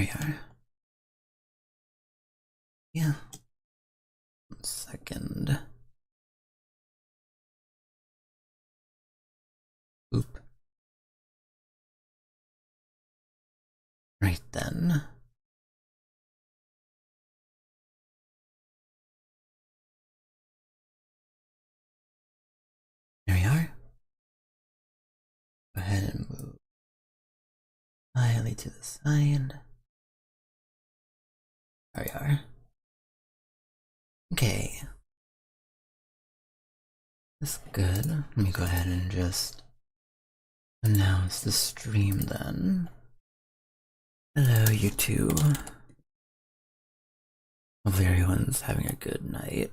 we are. Yeah. 1 second. Oop. Right then. There we are. Go ahead and move slightly to the side. There we are. Okay. That's good. Let me go ahead and just announce the stream then. Hello, you two. Hopefully everyone's having a good night.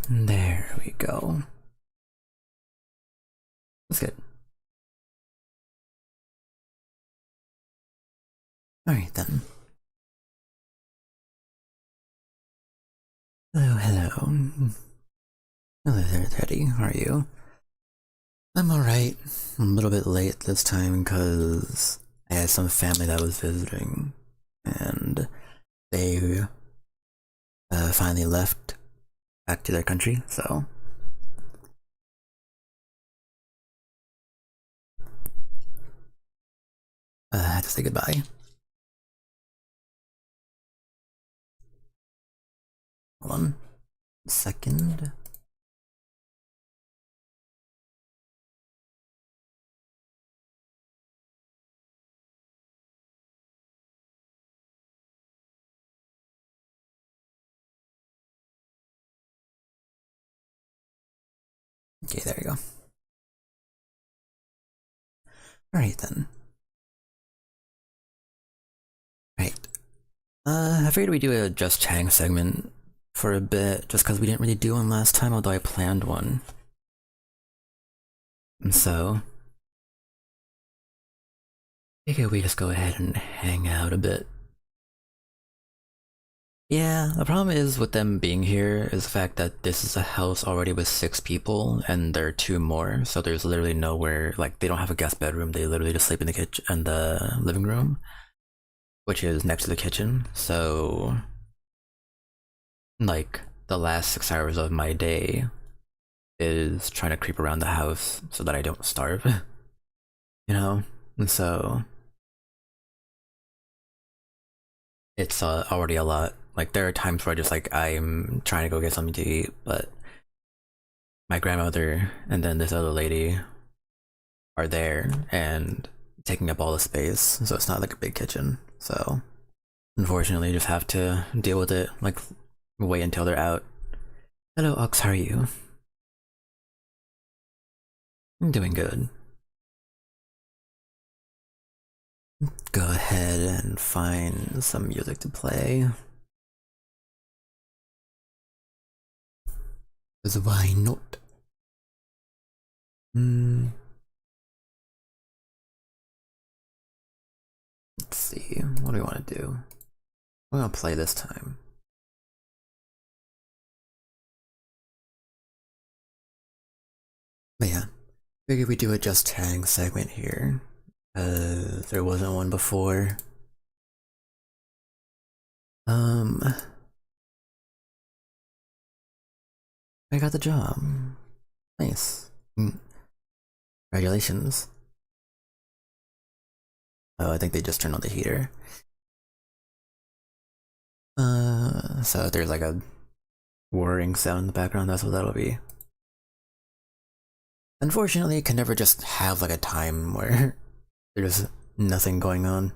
There we go. That's good. Alright then. Hello. Hello there, Teddy. How are you? I'm alright. I'm a little bit late this time because I had some family that was visiting and they finally left back to their country, so I had to say goodbye. Hold on a second. Okay, there we go. Alright then. Right. I figured we'd do a just chatting segment for a bit, just because we didn't really do one last time, although I planned one. And so, I figured we just go ahead and hang out a bit. Yeah, the problem is with them being here is the fact that this is a house already with 6 people, and there are 2 more, so there's literally nowhere, like, they don't have a guest bedroom, they literally just sleep in the kitchen and the living room, which is next to the kitchen, so like, the last 6 hours of my day is trying to creep around the house so that I don't starve, you know? And so, it's already a lot. Like, there are times where I'm trying to go get something to eat, but my grandmother and then this other lady are there and taking up all the space, so it's not like a big kitchen. So, unfortunately, you just have to deal with it, like, wait until they're out. Hello, Ox, how are you? I'm doing good. Go ahead and find some music to play. Because why not? Let's see, what do we want to do? We're gonna play this time. But yeah, figured we do a just chatting segment here. There wasn't one before. I got the job. Nice. Congratulations. Oh, I think they just turned on the heater. So if there's like a whirring sound in the background, that's what that'll be. Unfortunately, you can never just have like a time where there's nothing going on.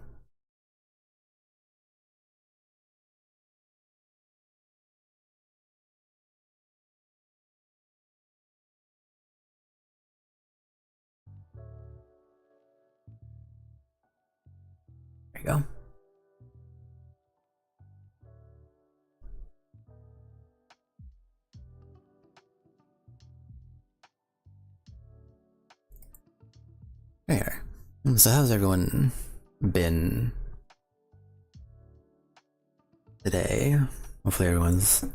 There you go. So how's everyone been today? Hopefully everyone's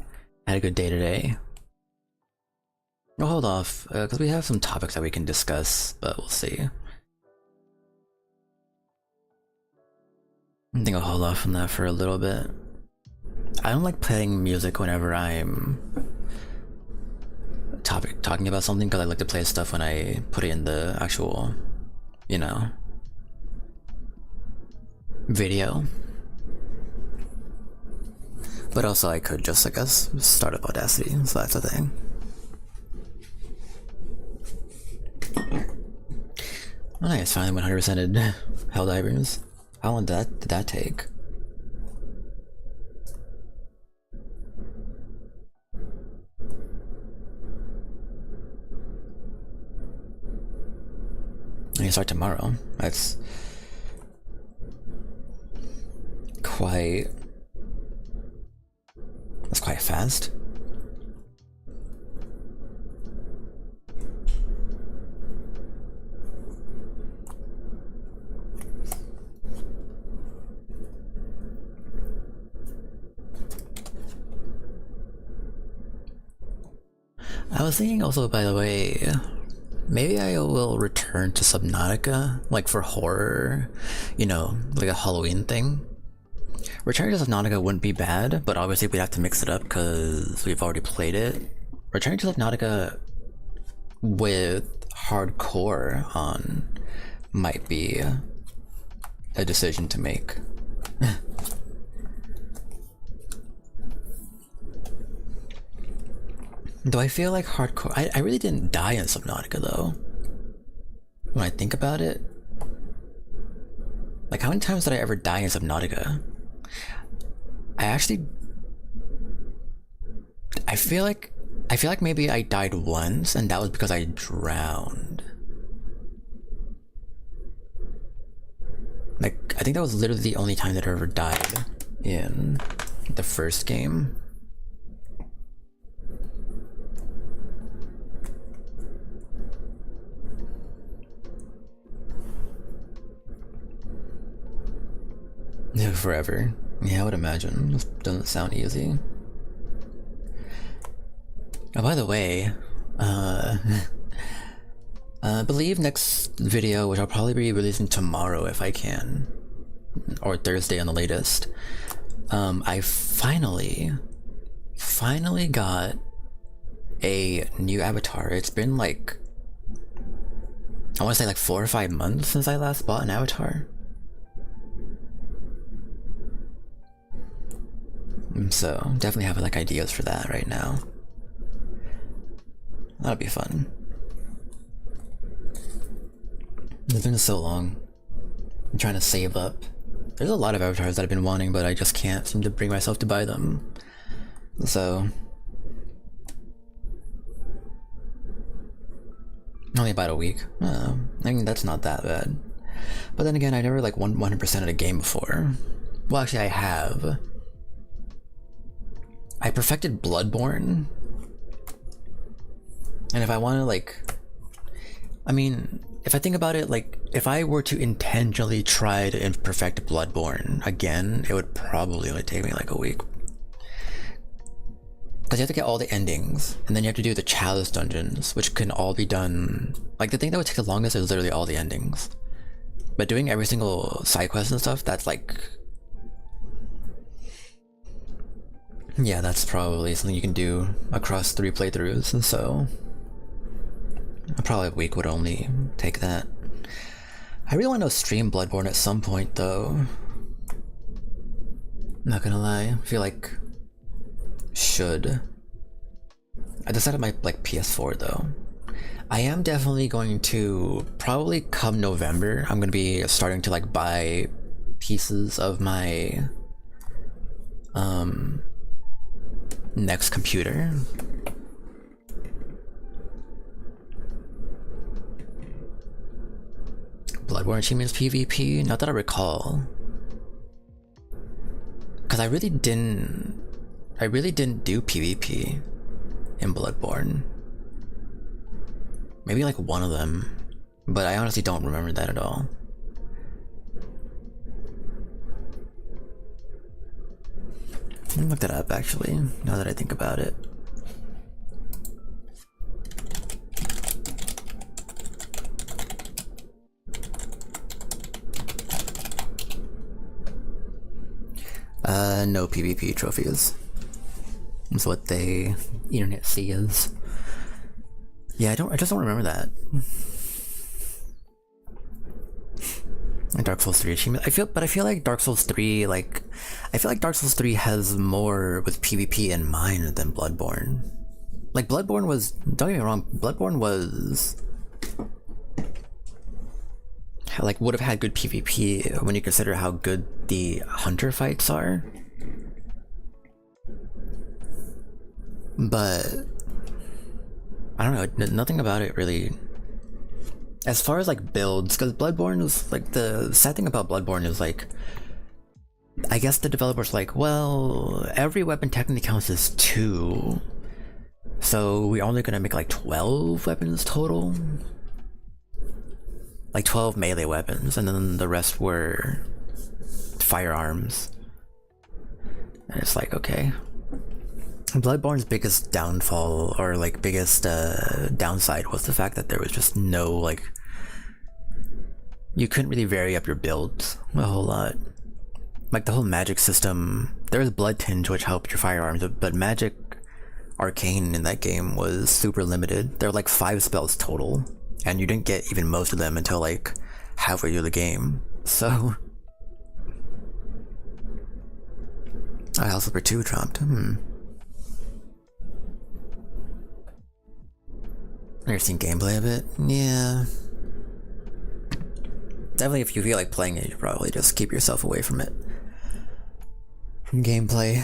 had a good day today. We'll hold off, because we have some topics that we can discuss, but we'll see. I think I'll hold off on that for a little bit. I don't like playing music whenever I'm talking about something, because I like to play stuff when I put it in the actual, you know, video. But also I could just, I guess, start up Audacity, so that's a thing. Oh nice, finally 100%ed Helldivers. How long did that take? I can start tomorrow. That's quite fast. I was thinking also, by the way, maybe I will return to Subnautica, like for horror, you know, like a Halloween thing. Returning to Subnautica wouldn't be bad, but obviously we'd have to mix it up because we've already played it. Returning to Subnautica with hardcore on might be a decision to make. Do I feel like hardcore? I really didn't die in Subnautica though. When I think about it, like how many times did I ever die in Subnautica? I feel like maybe I died once, and that was because I drowned. Like I think that was literally the only time that I ever died in the first game. Forever. Yeah, I would imagine. This doesn't sound easy. Oh, by the way, I believe next video, which I'll probably be releasing tomorrow if I can, or Thursday on the latest, I finally got a new avatar. It's been like, I want to say like 4 or 5 months since I last bought an avatar. So definitely have like ideas for that right now. That'll be fun. It's been so long. I'm trying to save up. There's a lot of avatars that I've been wanting, but I just can't seem to bring myself to buy them. So only about a week. I mean, that's not that bad. But then again, I never like 100% of a game before. Well, actually, I have. I perfected Bloodborne, and if I want to like, I mean, if I think about it, like, if I were to intentionally try to perfect Bloodborne again, it would probably only take me like a week. Because you have to get all the endings, and then you have to do the chalice dungeons, which can all be done, like the thing that would take the longest is literally all the endings. But doing every single side quest and stuff, that's like, yeah, that's probably something you can do across 3 playthroughs, and so probably a week would only take that. I really want to stream Bloodborne at some point though. Not gonna lie, I feel like should. I decided my like PS4 though. I am definitely going to, probably come November, I'm gonna be starting to like buy pieces of my next computer. Bloodborne achievements PvP? Not that I recall. Cause I really didn't do PvP in Bloodborne. Maybe like one of them, but I honestly don't remember that at all. Let me look that up actually, now that I think about it. No PvP trophies. That's what the internet sees. Yeah, I just don't remember that. Dark Souls 3 achievement. I feel like Dark Souls 3, like, I feel like Dark Souls 3 has more with PvP in mind than Bloodborne. Like, Bloodborne was, don't get me wrong, Bloodborne was, like, would have had good PvP when you consider how good the hunter fights are. But I don't know, nothing about it really. As far as like builds, because Bloodborne was like, the sad thing about Bloodborne is like, I guess the developers like, well, every weapon technically counts as 2, so we're only gonna make like 12 weapons total, like 12 melee weapons, and then the rest were firearms. And it's like, okay. Bloodborne's biggest downfall, or like biggest downside, was the fact that there was just no, like, you couldn't really vary up your builds a whole lot. Like the whole magic system, there was Blood Tinge which helped your firearms, but magic arcane in that game was super limited. There were like 5 spells total, and you didn't get even most of them until like halfway through the game. So House Flipper 2 dropped. Never seen gameplay of it? Yeah. Definitely if you feel like playing it, you should probably just keep yourself away from it. From gameplay.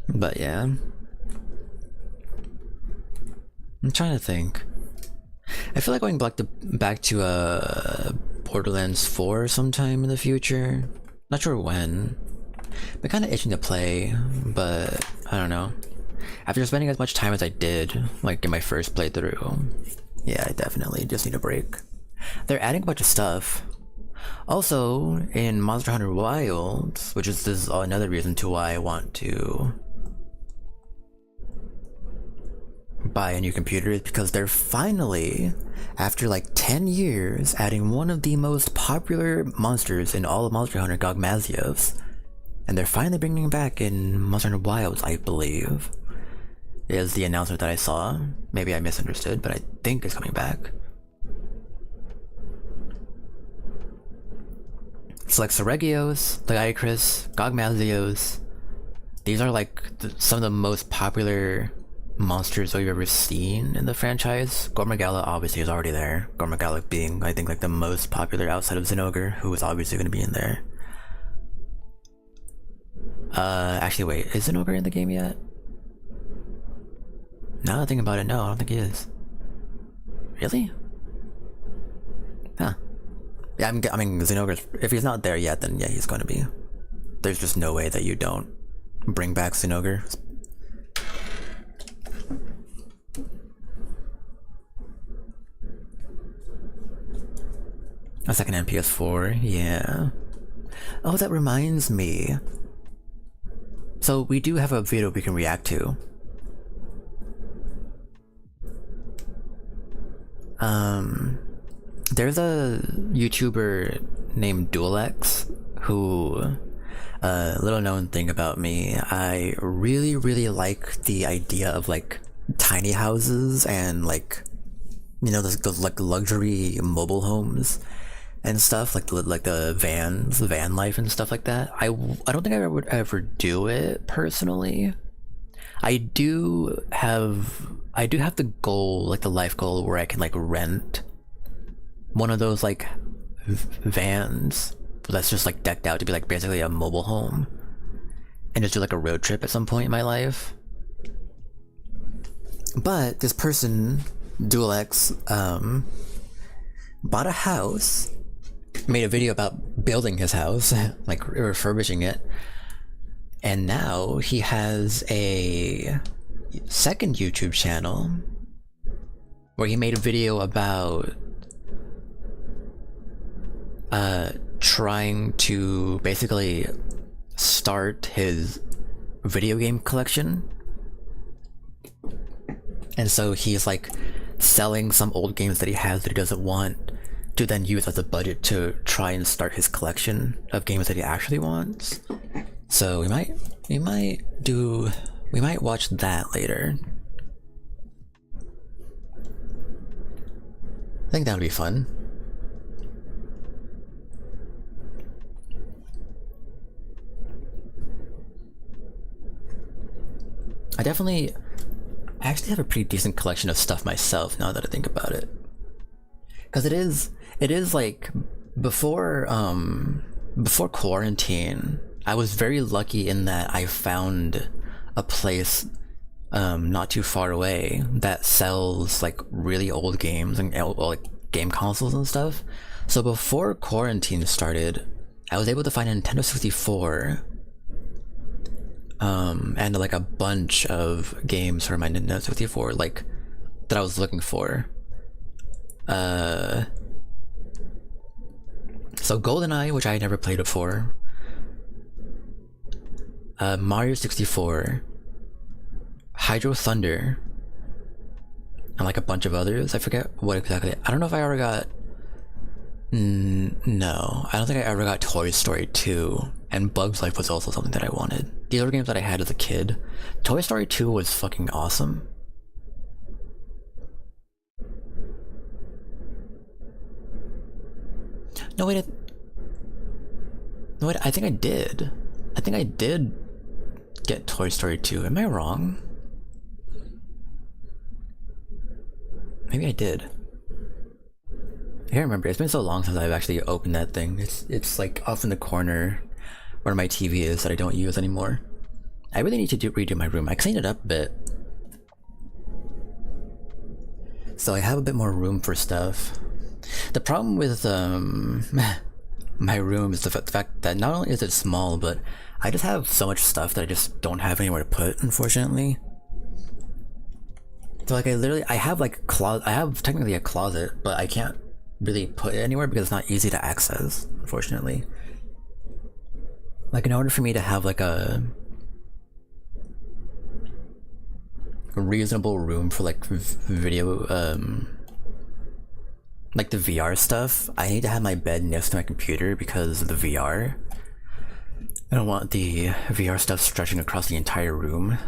But yeah. I'm trying to think. I feel like going back to Borderlands 4 sometime in the future. Not sure when. Been kind of itching to play, but I don't know. After spending as much time as I did, like in my first playthrough, yeah, I definitely just need a break. They're adding a bunch of stuff. Also, in Monster Hunter Wilds, which is this is another reason to why I want to buy a new computer, is because they're finally, after like 10 years, adding one of the most popular monsters in all of Monster Hunter, Gogmazios. And they're finally bringing it back in Monster Hunter Wilds, I believe, is the announcement that I saw. Maybe I misunderstood, but I think it's coming back. It's like Seregios, Lagiacrus, Gogmazios. These are like some of the most popular monsters we've ever seen in the franchise. Gormagala obviously is already there. Gormagala being, I think, like the most popular outside of Zinogre, who is obviously going to be in there. Actually, wait, is Zinogre in the game yet? Now that I think about it, no, I don't think he is. Really? Huh. Yeah, I mean, Zinogre, if he's not there yet, then yeah, he's going to be. There's just no way that you don't bring back Zinogre. A second MPS4, yeah. Oh, that reminds me. So we do have a video we can react to. There's a YouTuber named DualX who, little known thing about me, I really like the idea of like tiny houses and like, you know, those like luxury mobile homes and stuff, like the van life and stuff like that. I don't think I would ever do it personally. I do have the goal, like the life goal, where I can like rent one of those like vans that's just like decked out to be like basically a mobile home, and just do like a road trip at some point in my life. But this person, DualX, bought a house, made a video about building his house, like refurbishing it, and now he has a second YouTube channel where he made a video about trying to basically start his video game collection. And so he's like selling some old games that he has that he doesn't want to then use as a budget to try and start his collection of games that he actually wants. So we might watch that later. I think that would be fun. I actually have a pretty decent collection of stuff myself now that I think about it. Because it is like before quarantine, I was very lucky in that I found a place not too far away that sells like really old games and like game consoles and stuff. So before quarantine started, I was able to find a Nintendo 64 and like a bunch of games for my Nintendo 64 like that I was looking for. So GoldenEye, which I had never played before, Mario 64, Hydro Thunder, and like a bunch of others. I forget what exactly. I don't know if I ever got... No, I don't think I ever got Toy Story 2, and Bug's Life was also something that I wanted. These are games that I had as a kid. Toy Story 2 was fucking awesome. No wait, I think I did. I think I did get Toy Story 2. Am I wrong? Maybe I did. I can't remember. It's been so long since I've actually opened that thing. It's like off in the corner where my TV is that I don't use anymore. I really need to redo my room. I cleaned it up a bit, so I have a bit more room for stuff. The problem with my room is the fact that not only is it small, but I just have so much stuff that I just don't have anywhere to put, unfortunately. So like I have like I have technically a closet, but I can't really put it anywhere because it's not easy to access, unfortunately. Like in order for me to have like a reasonable room for like video, like the VR stuff, I need to have my bed next to my computer because of the VR. I don't want the VR stuff stretching across the entire room.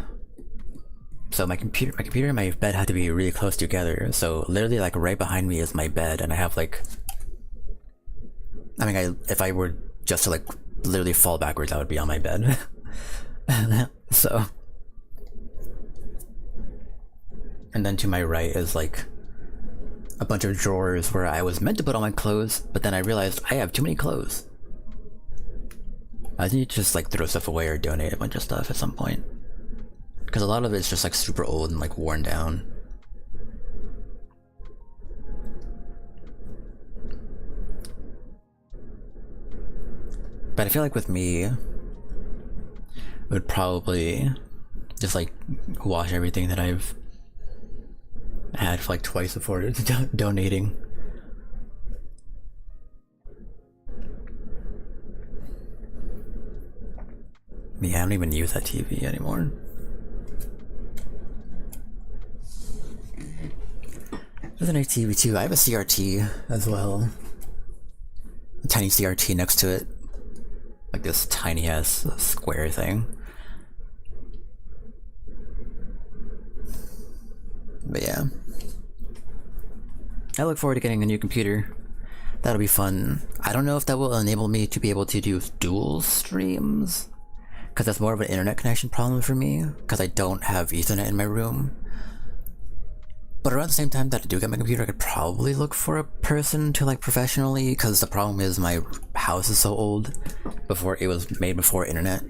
So my computer and my bed had to be really close together. So literally like right behind me is my bed, and I have like, I mean, if I were just to like literally fall backwards, I would be on my bed. So, and then to my right is like a bunch of drawers where I was meant to put all my clothes, but then I realized I have too many clothes. I need to just like throw stuff away or donate a bunch of stuff at some point, because a lot of it's just like super old and like worn down. But I feel like with me, I would probably just like wash everything that I've had for like twice before donating. Yeah, I don't even use that TV anymore. There's a nice TV too. I have a CRT as well. A tiny CRT next to it. Like this tiny ass square thing. But yeah. I look forward to getting a new computer. That'll be fun. I don't know if that will enable me to be able to do dual streams, because that's more of an internet connection problem for me, because I don't have Ethernet in my room. But around the same time that I do get my computer, I could probably look for a person to like professionally, because the problem is my house is so old, before it was made before internet,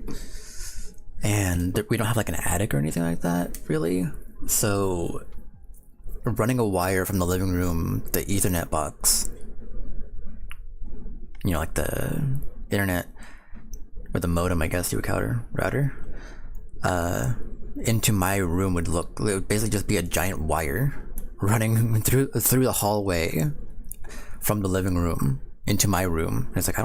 and we don't have like an attic or anything like that, really. So running a wire from the living room, the Ethernet box, you know, like the internet, or the modem, I guess you would call it, router, into my room would look, it would basically just be a giant wire running through the hallway from the living room into my room. And it's like,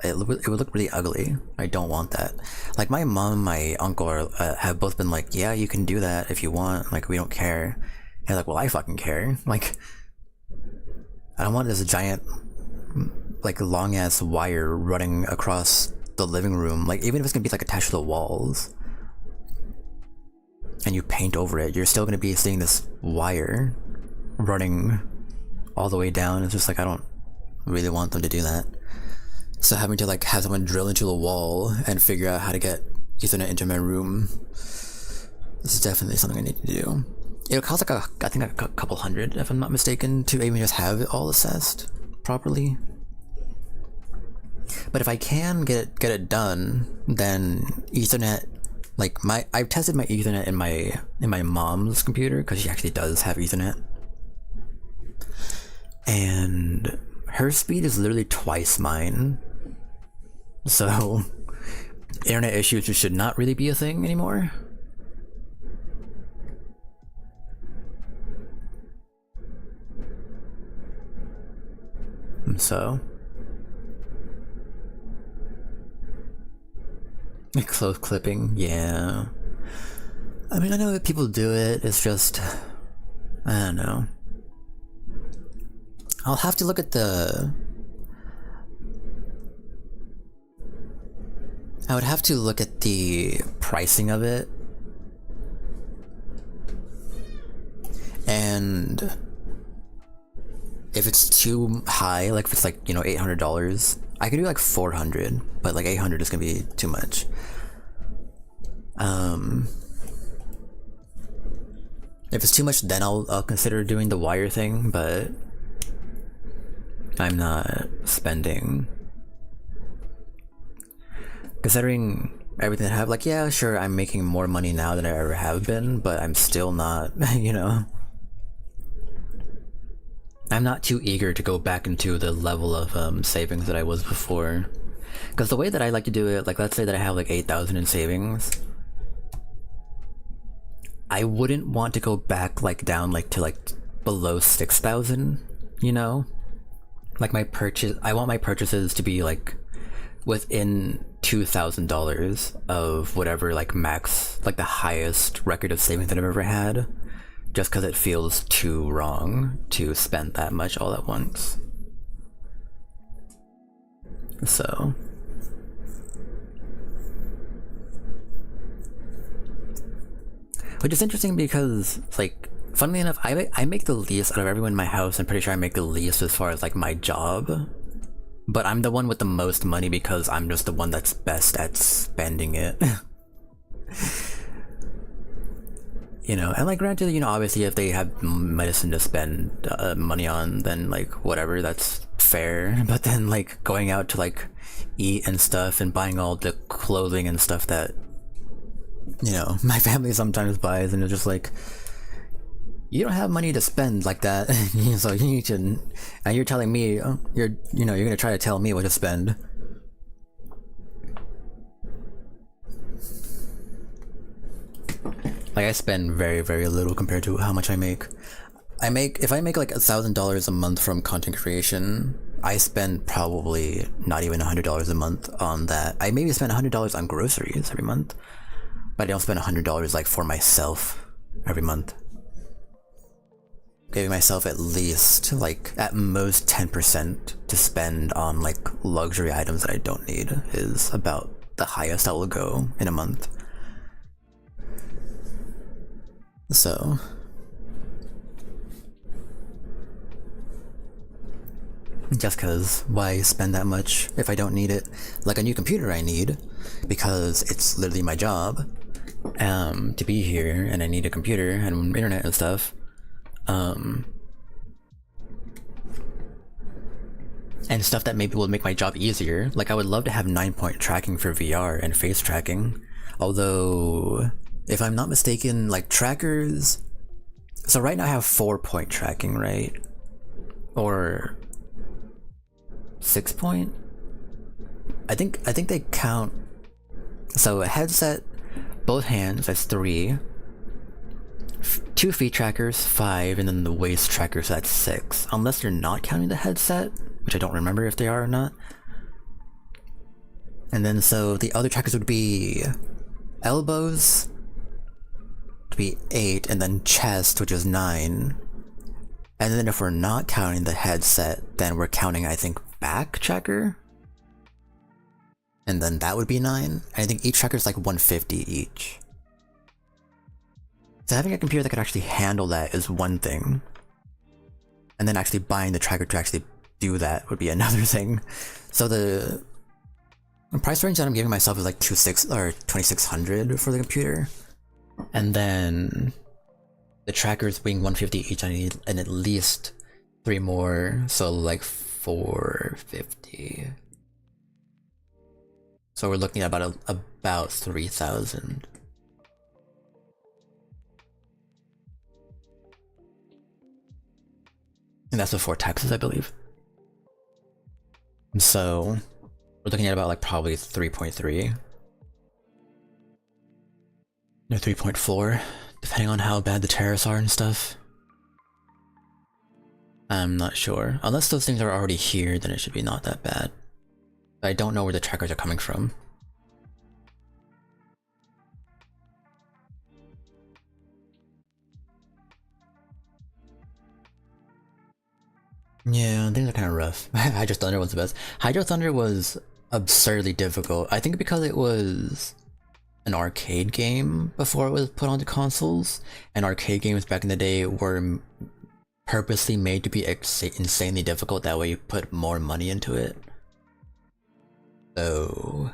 it would look really ugly. I don't want that. Like my mom and my uncle have both been like, yeah, you can do that if you want, like we don't care. And like, well, I fucking care. Like, I don't want this giant, like long ass wire running across the living room. Like even if it's gonna be like attached to the walls and you paint over it, you're still gonna be seeing this wire running all the way down. It's just like, I don't really want them to do that. So having to like have someone drill into the wall and figure out how to get Ethernet into my room, this is definitely something I need to do. It'll cost like I think a couple hundred, if I'm not mistaken, to even just have it all assessed properly. But if I can get it done, then Ethernet, like I've tested my Ethernet in my mom's computer, because she actually does have Ethernet. And her speed is literally twice mine. So internet issues just should not really be a thing anymore. So close clipping, yeah. I mean, I know that people do it, it's just, I don't know. I'll have to look at I would have to look at the pricing of it. And if it's too high, like if it's like, you know, $800, I could do like 400, but like 800 is gonna be too much. If it's too much, then I'll consider doing the wire thing, but I'm not spending. Considering everything I have, like, yeah, sure, I'm making more money now than I ever have been, but I'm still not, you know. I'm not too eager to go back into the level of savings that I was before. Because the way that I like to do it, like let's say that I have like 8,000 in savings, I wouldn't want to go back like down like to like below 6,000, you know? Like I want my purchases to be like within $2,000 of whatever like max, like the highest record of savings that I've ever had. Just because it feels too wrong to spend that much all at once. So which is interesting because, like, funnily enough, I make the least out of everyone in my house. I'm pretty sure I make the least as far as like my job, but I'm the one with the most money because I'm just the one that's best at spending it. You know, and like granted, you know, obviously if they have medicine to spend money on, then like whatever, that's fair. But then like going out to like eat and stuff and buying all the clothing and stuff that, you know, my family sometimes buys, and it's just like, you don't have money to spend like that. So you need to, and you're telling me, oh, you're gonna try to tell me what to spend. Like I spend very, very little compared to how much I make. If I make like $1,000 a month from content creation, I spend probably not even $100 a month on that. I maybe spend $100 on groceries every month, but I don't spend $100 like for myself every month. Giving myself at least like at most 10% to spend on like luxury items that I don't need is about the highest I will go in a month. So just cause why spend that much if I don't need it? Like a new computer I need, because it's literally my job to be here, and I need a computer and internet and stuff. And stuff that maybe will make my job easier. Like I would love to have 9-point tracking for VR and face tracking, although if I'm not mistaken, like trackers, so right now I have 4-point tracking, right? Or 6-point? I think they count. So a headset, both hands, that's 3, 2 feet trackers, 5, and then the waist tracker, so that's 6. Unless you're not counting the headset, which I don't remember if they are or not. And then so the other trackers would be elbows, would be 8, and then chest, which is 9. And then if we're not counting the headset, then we're counting, I think, back tracker. And then that would be 9. I think each tracker is like 150 each. So having a computer that could actually handle that is one thing. And then actually buying the tracker to actually do that would be another thing. So the price range that I'm giving myself is like 2,600 for the computer. And then the trackers being 150 each, I need at least 3 more, so like 450. So we're looking at about 3,000. And that's before taxes, I believe. So we're looking at about like probably 3.3 or 3.4, depending on how bad the tariffs are and stuff. I'm not sure. Unless those things are already here, then it should be not that bad. But I don't know where the trackers are coming from. Yeah, things are kind of rough. Hydro Thunder was the best. Hydro Thunder was absurdly difficult. I think because it was an arcade game before it was put onto consoles, and arcade games back in the day were purposely made to be insanely difficult, that way you put more money into it. So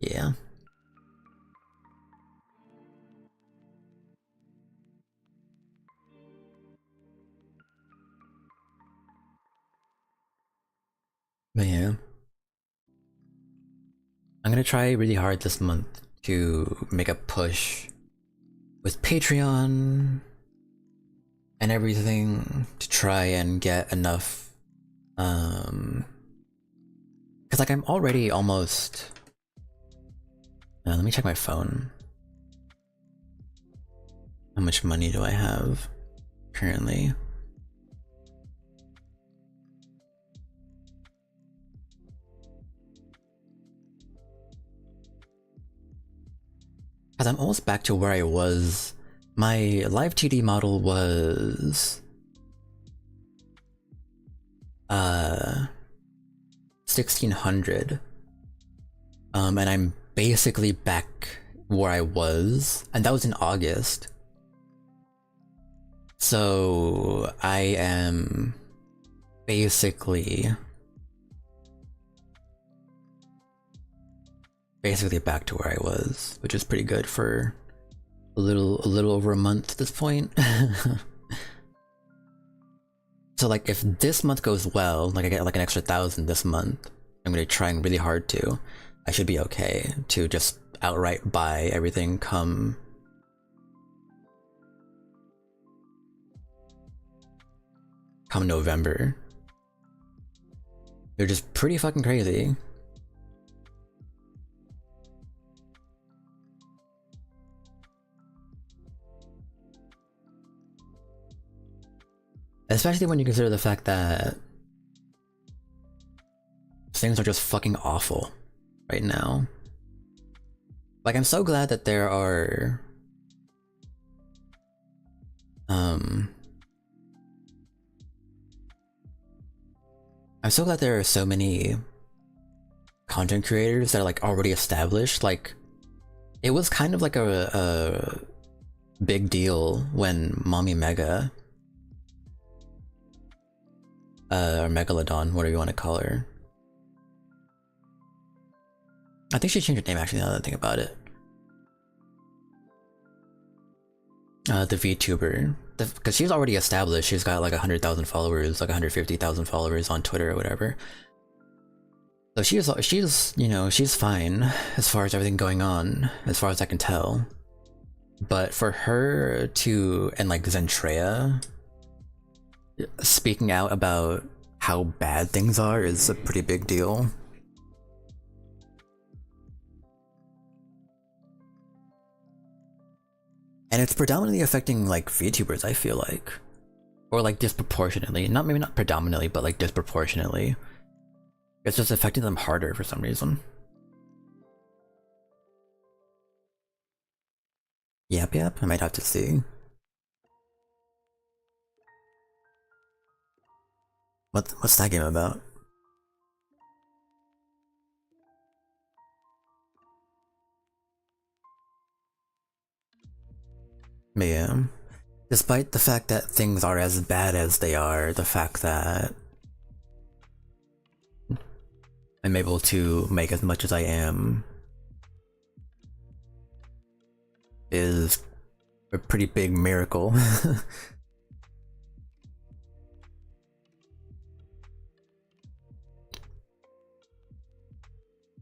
yeah. But yeah. I'm gonna try really hard this month to make a push with Patreon and everything to try and get enough, cause like I'm already almost, let me check my phone. How much money do I have currently? Cause I'm almost back to where I was. My live 2D model was 1,600. And I'm basically back where I was, and that was in August. So I am basically back to where I was, which is pretty good for a little over a month at this point. So like if this month goes well, like I get like an extra 1,000 this month, I'm gonna be trying really hard to, I should be okay to just outright buy everything come November. They're just pretty fucking crazy. Especially when you consider the fact that things are just fucking awful right now. Like, I'm so glad that there are I'm so glad there are so many content creators that are like already established. Like, it was kind of like a big deal when Mommy Mega, or Megalodon, whatever you want to call her. I think she changed her name actually, now that I think about it. The VTuber. Because she's already established, she's got like 100,000 followers, like 150,000 followers on Twitter or whatever. So she's, you know, she's fine as far as everything going on, as far as I can tell. But for her to, and like Zentrea, speaking out about how bad things are is a pretty big deal. And it's predominantly affecting like VTubers, I feel like. Or like disproportionately. Maybe not predominantly, but like disproportionately. It's just affecting them harder for some reason. Yep, I might have to see. What's that game about? Yeah. Despite the fact that things are as bad as they are, the fact that I'm able to make as much as I am is a pretty big miracle.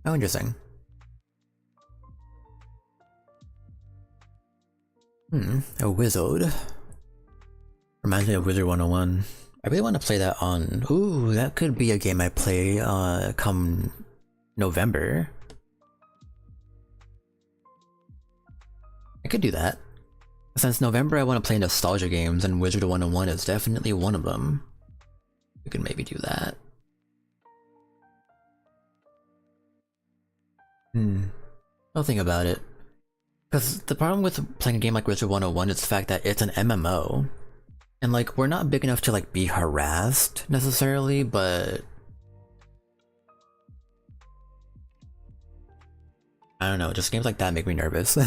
Oh, interesting. A wizard. Reminds me of Wizard 101. I really want to play that on... Ooh, that could be a game I play come November. I could do that. Since November I want to play nostalgia games, and Wizard 101 is definitely one of them. We could maybe do that. I'll think about it. Because the problem with playing a game like Wizard 101 is the fact that it's an MMO. And like, we're not big enough to like be harassed necessarily, but... I don't know, just games like that make me nervous. You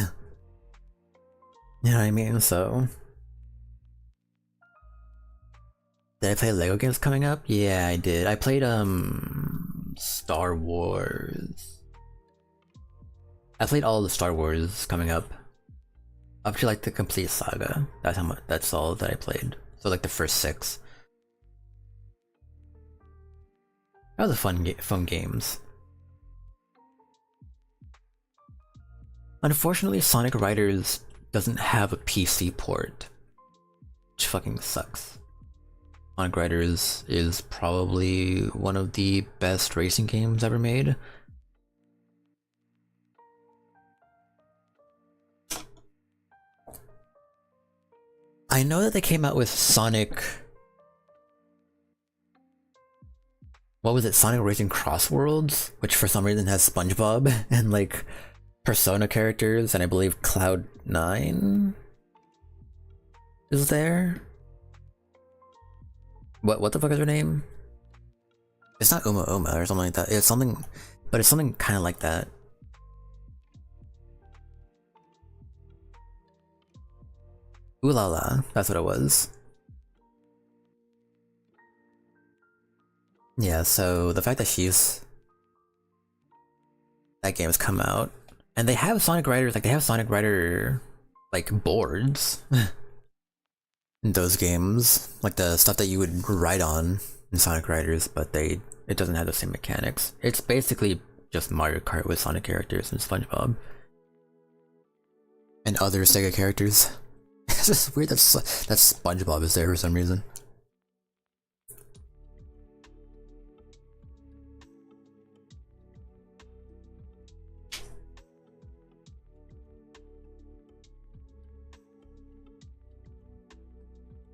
know what I mean? So... Did I play Lego games coming up? Yeah, I did. I played, Star Wars. I played all the Star Wars coming up. Up to like the complete saga. That's how much, that's all that I played. So like the first 6. That was a fun games. Unfortunately, Sonic Riders doesn't have a PC port, which fucking sucks. Sonic Riders is probably one of the best racing games ever made. I know that they came out with Sonic... What was it? Sonic Racing Cross Worlds? Which for some reason has SpongeBob and like Persona characters, and I believe Cloud9 is there? What the fuck is her name? It's not Uma Uma or something like that. It's something, but it's something kind of like that. Ooh la la, that's what it was. Yeah, so the fact that that game's come out, and they have Sonic Riders, like they have Sonic Rider like boards in those games, like the stuff that you would ride on in Sonic Riders, but it doesn't have the same mechanics. It's basically just Mario Kart with Sonic characters and SpongeBob and other Sega characters. It's just weird that SpongeBob is there for some reason.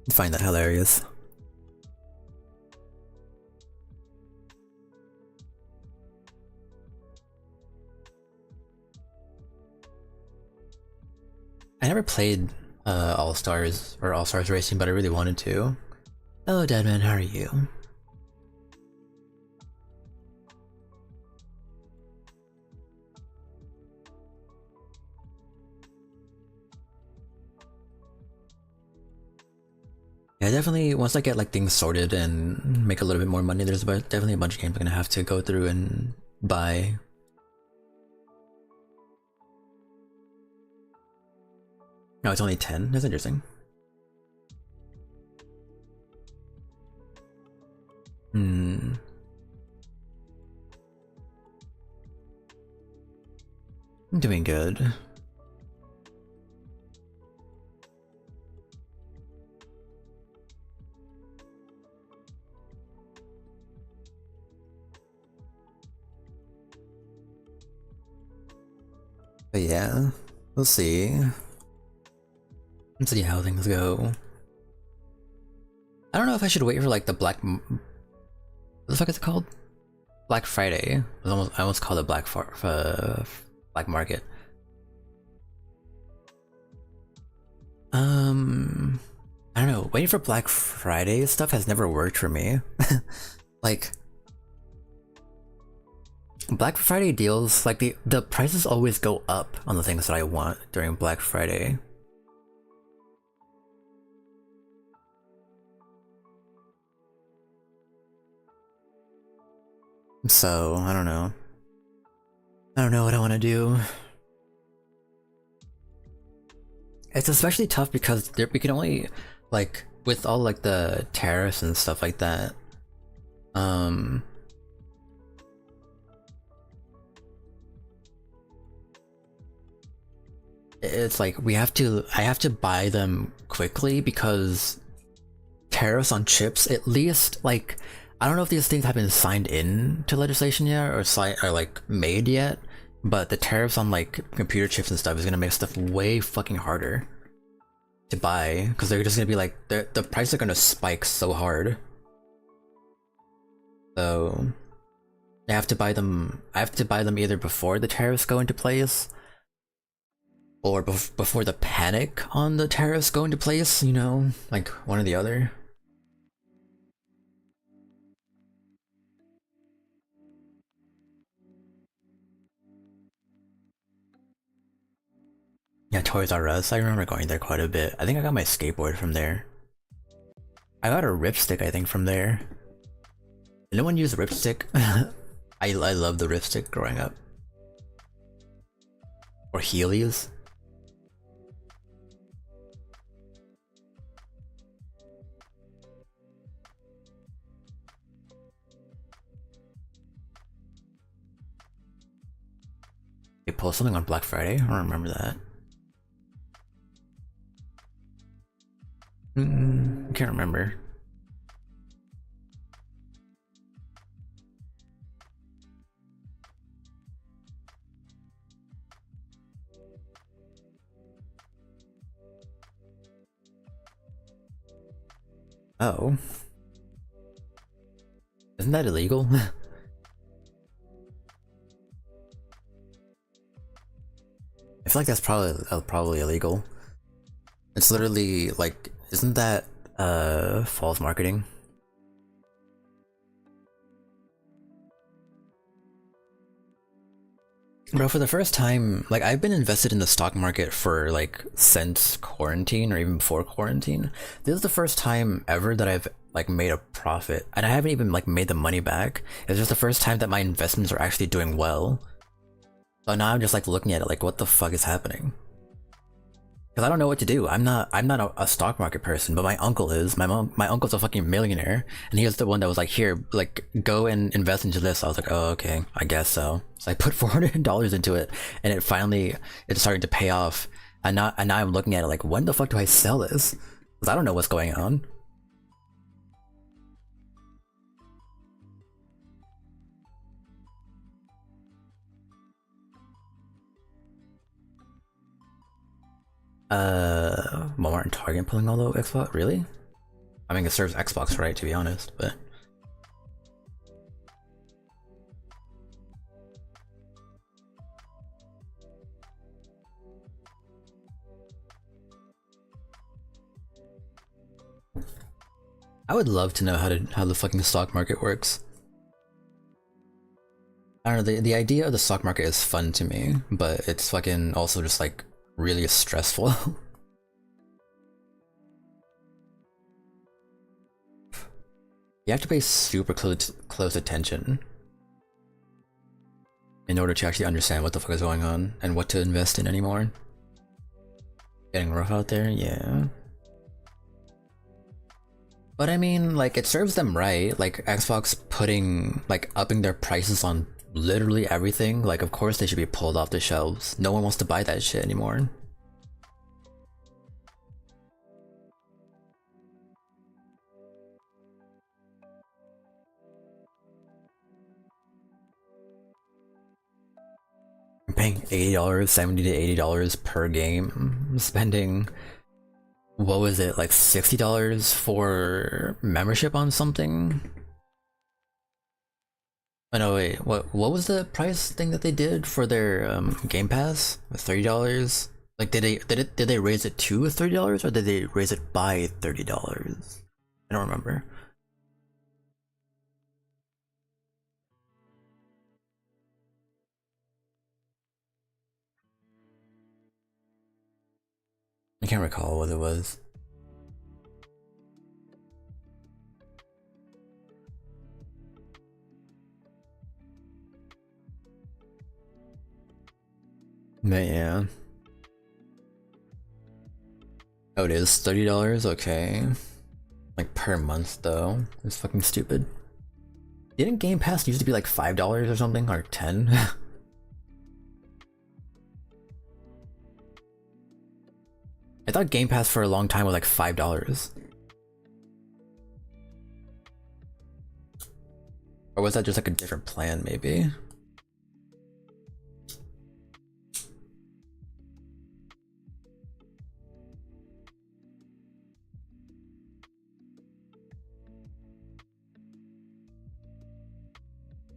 I find that hilarious. I never played All-Stars or All-Stars Racing, but I really wanted to. Hello Deadman, how are you? Yeah, definitely, once I get like things sorted and make a little bit more money, there's definitely a bunch of games I'm gonna have to go through and buy. No, it's only 10? That's interesting. I'm doing good. But yeah, we'll see. Let's see how things go. I don't know if I should wait for like the what the fuck is it called? Black Friday. I almost called it Black Market. I don't know. Waiting for Black Friday stuff has never worked for me. Like Black Friday deals, like the prices always go up on the things that I want during Black Friday. So I don't know. I don't know what I want to do. It's especially tough because we can only, like, with all like the tariffs and stuff like that. It's like I have to buy them quickly because tariffs on chips, at least, like, I don't know if these things have been signed in to legislation yet or like made yet, but the tariffs on like computer chips and stuff is gonna make stuff way fucking harder to buy because they're just gonna be like the prices are gonna spike so hard. So I have to buy them. I have to buy them either before the tariffs go into place or before the panic on the tariffs go into place. You know, like one or the other. Yeah, Toys R Us. I remember going there quite a bit. I think I got my skateboard from there. I got a ripstick, I think, from there. Did no one use ripstick? I love the ripstick growing up. Or Heelys. They post something on Black Friday? I don't remember that. I can't remember. Oh. Isn't that illegal? I feel like that's probably illegal. It's literally like, isn't that false marketing? Bro, for the first time, like I've been invested in the stock market for like since quarantine or even before quarantine. This is the first time ever that I've like made a profit, and I haven't even like made the money back. It's just the first time that my investments are actually doing well. So now I'm just like looking at it like, what the fuck is happening? Because I don't know what to do. I'm not a stock market person, but my uncle is. My uncle's a fucking millionaire, and he was the one that was like, here, like, go and invest into this. I was like, oh, okay, I guess so. So I put $400 into it, and it's starting to pay off. And now I'm looking at it like, when the fuck do I sell this? Because I don't know what's going on. Walmart and Target pulling all the Xbox? Really? I mean, it serves Xbox, right, to be honest, but... I would love to know how the fucking stock market works. I don't know, the idea of the stock market is fun to me, but it's fucking also just like really stressful. You have to pay super close attention in order to actually understand what the fuck is going on and what to invest in anymore. Getting rough out there, yeah. But I mean, like, it serves them right. Like, Xbox upping their prices on literally everything. Like, of course they should be pulled off the shelves. No one wants to buy that shit anymore. I'm paying $80, $70 to $80 per game. I'm spending what was it, like $60 for membership on something? Oh no, wait, what was the price thing that they did for their Game Pass? $30? Like did they raise it to $30 or did they raise it by $30? I don't remember. I can't recall what it was. But yeah. Oh, it is $30? Okay. Like per month though. It's fucking stupid. Didn't Game Pass used to be like $5 or something? Or 10? I thought Game Pass for a long time was like $5. Or was that just like a different plan maybe?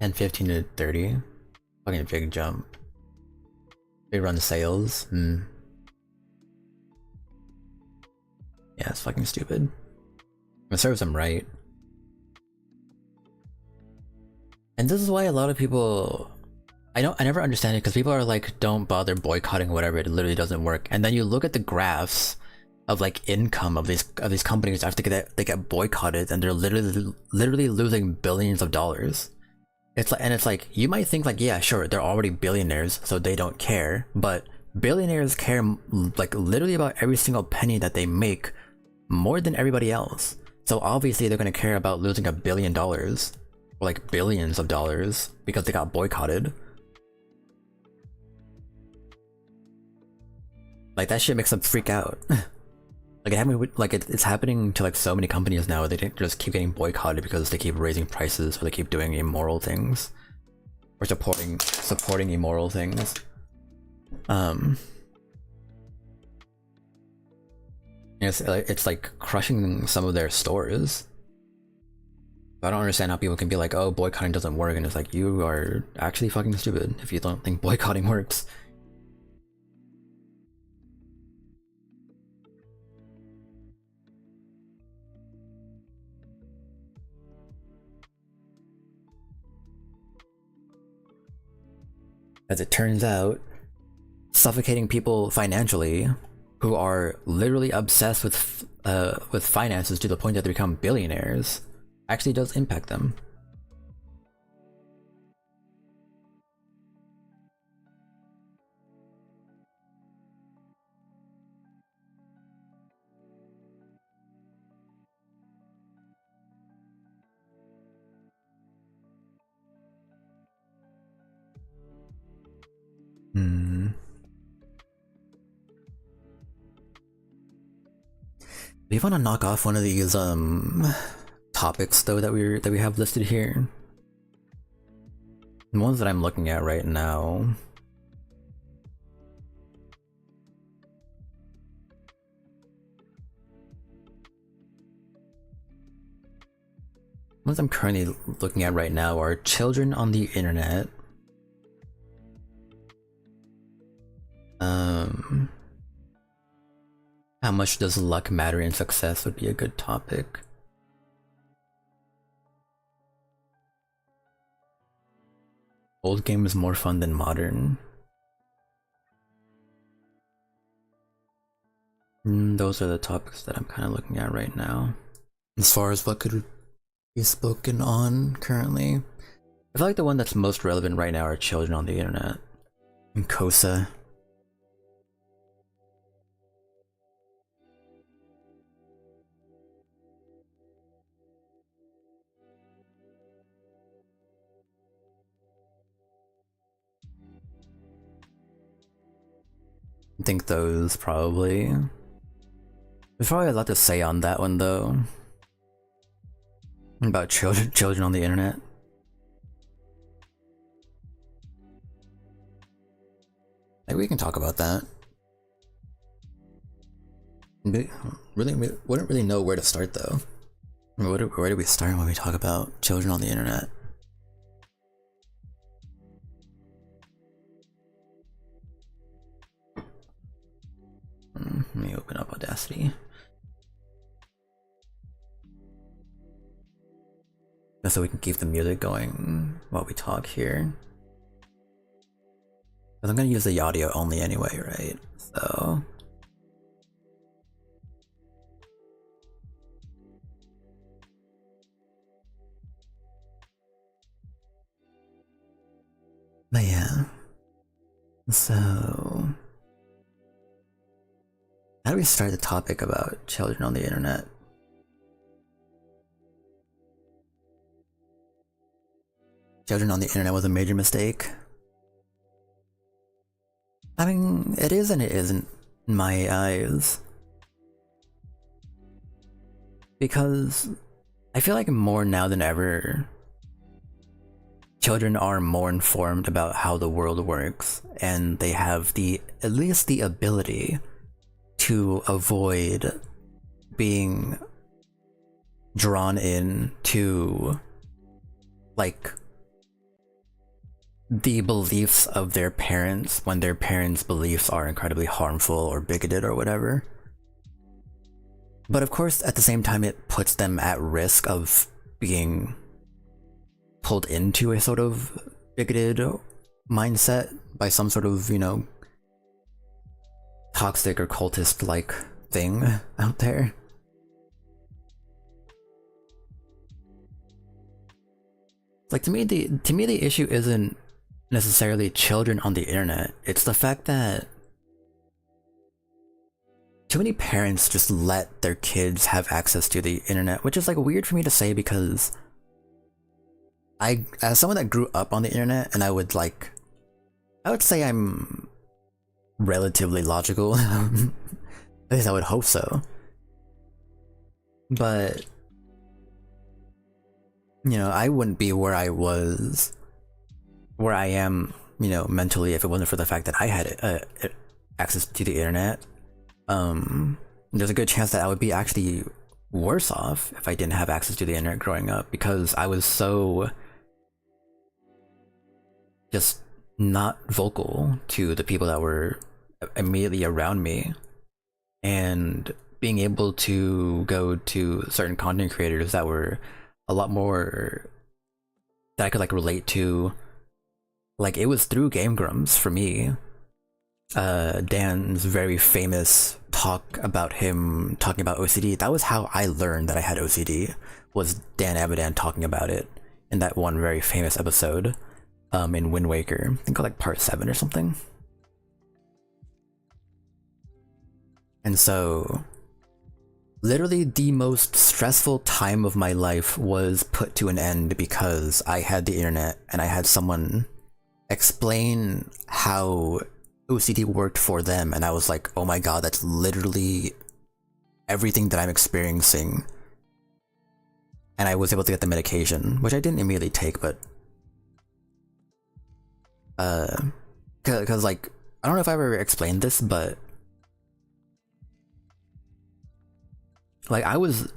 And 15 to 30? Fucking big jump. They run sales. Yeah, it's fucking stupid. It serves them right. And this is why a lot of people, I never understand it because people are like, don't bother boycotting whatever, it literally doesn't work. And then you look at the graphs of like income of these companies after they get boycotted and they're literally losing billions of dollars. It's like, and it's like, you might think like, yeah, sure, they're already billionaires, so they don't care, but billionaires care like literally about every single penny that they make more than everybody else. So obviously they're gonna care about losing $1 billion or like billions of dollars because they got boycotted. Like that shit makes them freak out. Like it happened with, like it's happening to like so many companies now. They just keep getting boycotted because they keep raising prices or they keep doing immoral things or supporting immoral things. It's like crushing some of their stores. I don't understand how people can be like, oh, boycotting doesn't work, and it's like, you are actually fucking stupid if you don't think boycotting works. As it turns out, suffocating people financially who are literally obsessed with finances to the point that they become billionaires actually does impact them. Do you want to knock off one of these topics though that we have listed here? The ones that I'm looking at right now. Ones I'm currently looking at right now are children on the internet. How much does luck matter in success would be a good topic. Old game is more fun than modern. Those are the topics that I'm kind of looking at right now. As far as what could be spoken on currently, I feel like the one that's most relevant right now are children on the internet. And Kosa. I think those probably. There's probably a lot to say on that one though. About children on the internet. Like we can talk about that. Really, we wouldn't really know where to start though. I mean, where do we start when we talk about children on the internet? Let me open up Audacity. Just so we can keep the music going while we talk here. But I'm gonna use the audio only anyway, right? So. But yeah. So. How do we start the topic about children on the internet? Children on the internet was a major mistake. I mean, it is and it isn't in my eyes. Because I feel like more now than ever, children are more informed about how the world works, and they have at least the ability to avoid being drawn in to like the beliefs of their parents when their parents' beliefs are incredibly harmful or bigoted or whatever. But of course, at the same time, it puts them at risk of being pulled into a sort of bigoted mindset by some sort of, you know, toxic or cultist-like thing out there. Like, to me the issue isn't necessarily children on the internet. It's the fact that too many parents just let their kids have access to the internet, which is like weird for me to say because as someone that grew up on the internet, and I would say I'm relatively logical. At least I would hope so. But you know, I wouldn't be where I am, you know, mentally if it wasn't for the fact that I had access to the internet. There's a good chance that I would be actually worse off if I didn't have access to the internet growing up, because I was so just not vocal to the people that were immediately around me, and being able to go to certain content creators that were a lot more that I could like relate to. Like, it was through Game Grumps for me. Dan's very famous talk about him talking about OCD. That was how I learned that I had OCD, was Dan Avidan talking about it in that one very famous episode in Wind Waker. I think like part 7 or something. And so literally the most stressful time of my life was put to an end because I had the internet and I had someone explain how OCD worked for them, and I was like, oh my god, that's literally everything that I'm experiencing. And I was able to get the medication, which I didn't immediately take, but cause like, I don't know if I ever explained this, but like I was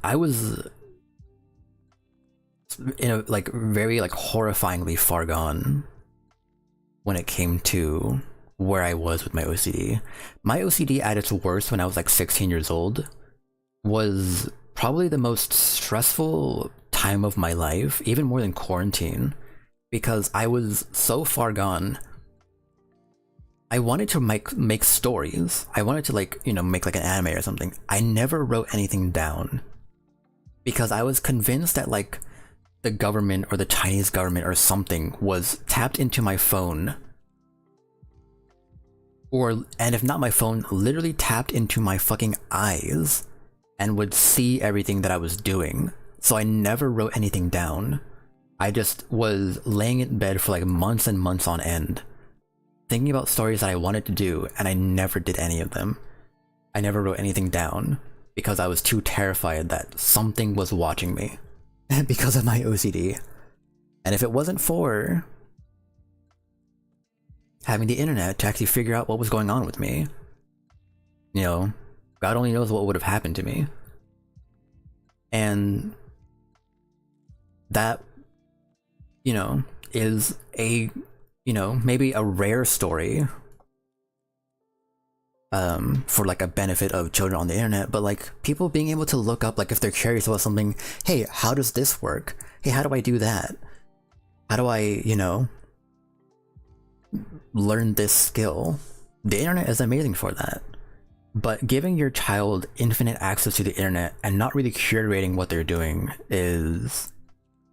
in a like very like horrifyingly far gone when it came to where I was with my OCD. My OCD at its worst when I was like 16 years old was probably the most stressful time of my life, even more than quarantine, because I was so far gone. I wanted to make stories. I wanted to like, you know, make like an anime or something. I never wrote anything down because I was convinced that like the government or the Chinese government or something was tapped into my phone, and if not my phone, literally tapped into my fucking eyes and would see everything that I was doing. So I never wrote anything down. I just was laying in bed for like months and months on end, thinking about stories that I wanted to do, and I never did any of them. I never wrote anything down because I was too terrified that something was watching me because of my OCD. And if it wasn't for having the internet to actually figure out what was going on with me, you know, God only knows what would have happened to me. And that, you know, is a, you know, maybe a rare story for like a benefit of children on the internet, but like people being able to look up, like if they're curious about something, hey, how does this work? Hey, how do I do that? How do I, you know, learn this skill? The internet is amazing for that. But giving your child infinite access to the internet and not really curating what they're doing is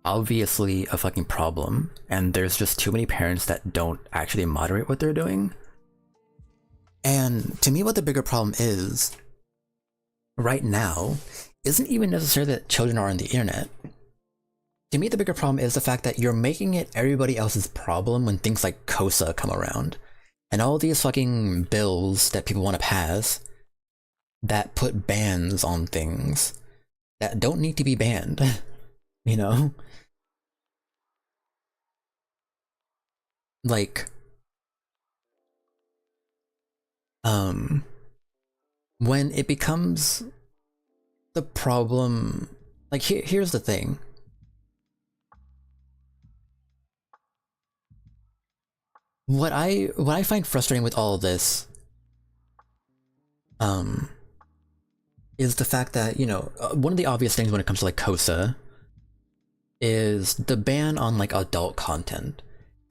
obviously a fucking problem. And there's just too many parents that don't actually moderate what they're doing. And to me, what the bigger problem is right now isn't even necessarily that children are on the internet. To me, the bigger problem is the fact that you're making it everybody else's problem when things like COSA come around. And all these fucking bills that people want to pass that put bans on things that don't need to be banned, you know? Like, when it becomes the problem, like here's the thing. What I find frustrating with all of this, is the fact that, you know, one of the obvious things when it comes to like COSA is the ban on like adult content.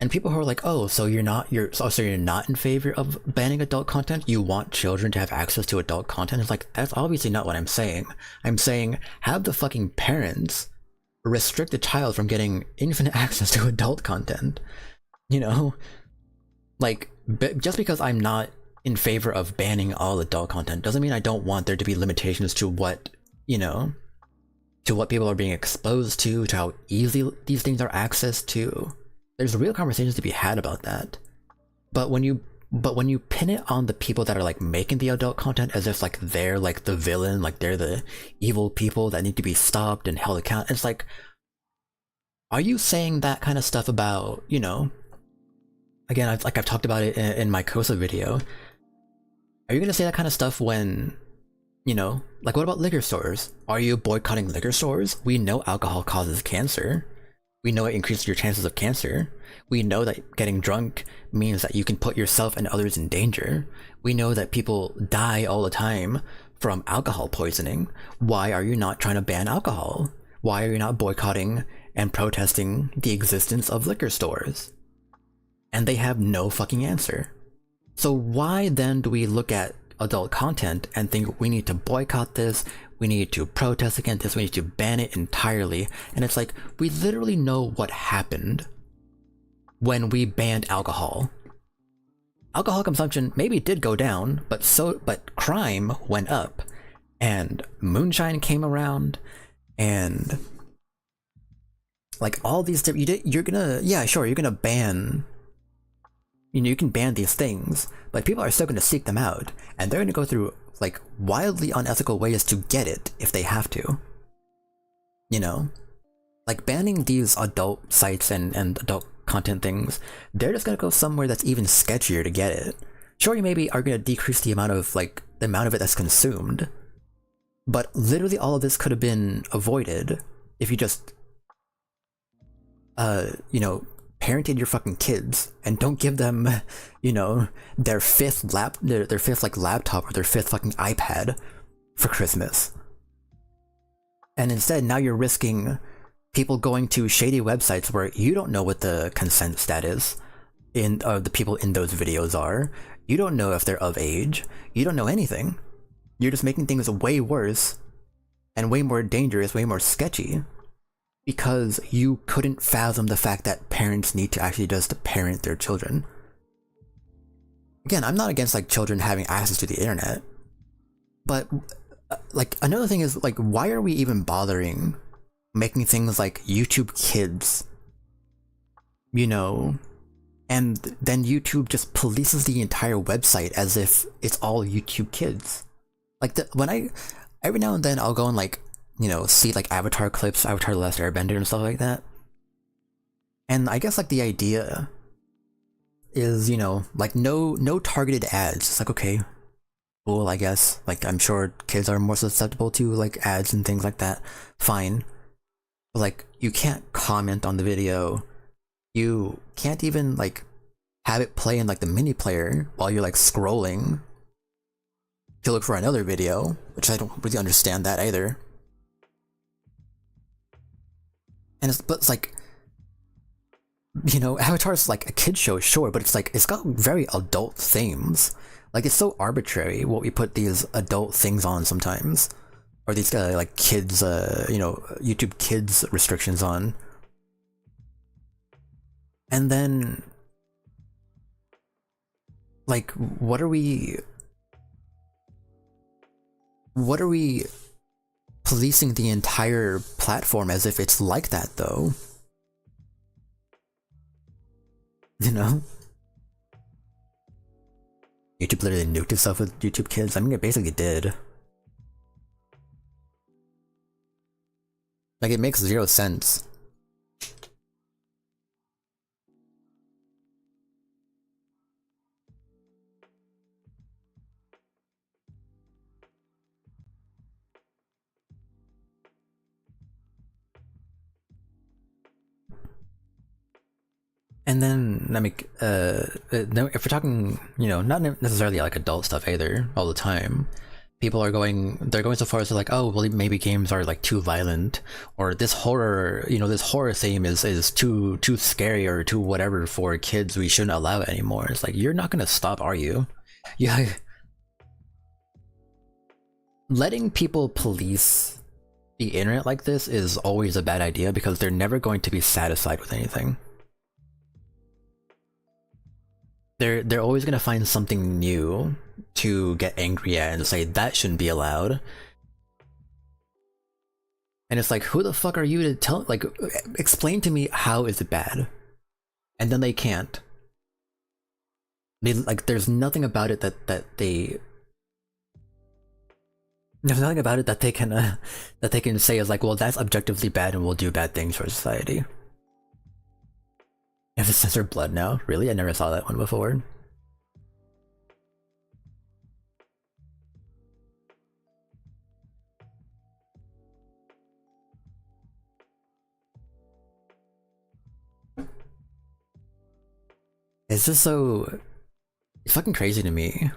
And people who are like, oh, so you're not in favor of banning adult content? You want children to have access to adult content? It's like, that's obviously not what I'm saying. I'm saying have the fucking parents restrict a child from getting infinite access to adult content. You know? Like, just because I'm not in favor of banning all adult content doesn't mean I don't want there to be limitations to what, you know, to what people are being exposed to how easy these things are accessed to. There's real conversations to be had about that. But when you pin it on the people that are like making the adult content as if like they're like the villain, like they're the evil people that need to be stopped and held account, it's like, are you saying that kind of stuff about, you know, again, I've talked about it in my COSA video. Are you gonna say that kind of stuff when, you know, like what about liquor stores? Are you boycotting liquor stores? We know alcohol causes cancer. We know it increases your chances of cancer. We know that getting drunk means that you can put yourself and others in danger. We know that people die all the time from alcohol poisoning. Why are you not trying to ban alcohol? Why are you not boycotting and protesting the existence of liquor stores? And they have no fucking answer. So why then do we look at adult content and think we need to boycott this, we need to protest against this, we need to ban it entirely? And it's like, we literally know what happened when we banned alcohol. Alcohol consumption maybe did go down, but crime went up, and moonshine came around, and like all these you're gonna ban, you know, you can ban these things, but people are still going to seek them out, and they're going to go through like wildly unethical ways to get it if they have to. You know, like banning these adult sites and adult content things, they're just going to go somewhere that's even sketchier to get it. Sure, you maybe are going to decrease the amount of it that's consumed, but literally all of this could have been avoided if you just, you know, parented your fucking kids and don't give them, you know, their fifth like laptop or their fifth fucking iPad for Christmas. And instead, now you're risking people going to shady websites where you don't know what the consent status in the people in those videos are. You don't know if they're of age. You don't know anything. You're just making things way worse and way more dangerous, way more sketchy, because you couldn't fathom the fact that parents need to actually just parent their children. Again, I'm not against like children having access to the internet, but like another thing is like, why are we even bothering making things like YouTube Kids, you know, and then YouTube just polices the entire website as if it's all YouTube Kids. Like when every now and then I'll go and like, you know, see like Avatar clips, Avatar: The Last Airbender and stuff like that. And I guess like the idea is, you know, like no targeted ads. It's like, okay, cool, I guess. Like, I'm sure kids are more susceptible to like ads and things like that. Fine. But like, you can't comment on the video. You can't even like have it play in like the mini player while you're like scrolling to look for another video, which I don't really understand that either. And it's like, you know, Avatar's like a kid show, sure, but it's like, it's got very adult themes. Like, it's so arbitrary what we put these adult things on sometimes. Or these, like, kids, you know, YouTube kids restrictions on. And then, like, what are we policing the entire platform as if it's like that, though? You know? YouTube literally nuked itself with YouTube Kids. I mean, it basically did. Like, it makes zero sense. And then, I mean, if we're talking, you know, not necessarily like adult stuff either, all the time, people are they're going so far as to like, oh, well, maybe games are like too violent, or this horror, you know, this horror theme is too scary or too whatever for kids, we shouldn't allow it anymore. It's like, you're not gonna stop, are you? Yeah. Letting people police the internet like this is always a bad idea because they're never going to be satisfied with anything. They're always gonna find something new to get angry at and say that shouldn't be allowed. And it's like, who the fuck are you to tell? Like, explain to me how is it bad? And then they can't. They like, there's nothing about it that they. There's nothing about it that they can say is like, well, that's objectively bad and will do bad things for society. You have to censor blood now? Really? I never saw that one before. It's just so... It's fucking crazy to me.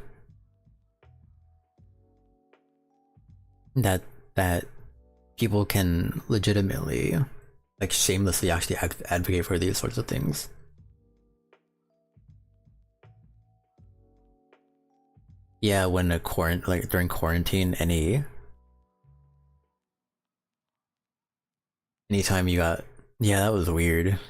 That people can legitimately, like, shamelessly actually advocate for these sorts of things. Yeah, when like during quarantine, anytime you got, yeah, that was weird.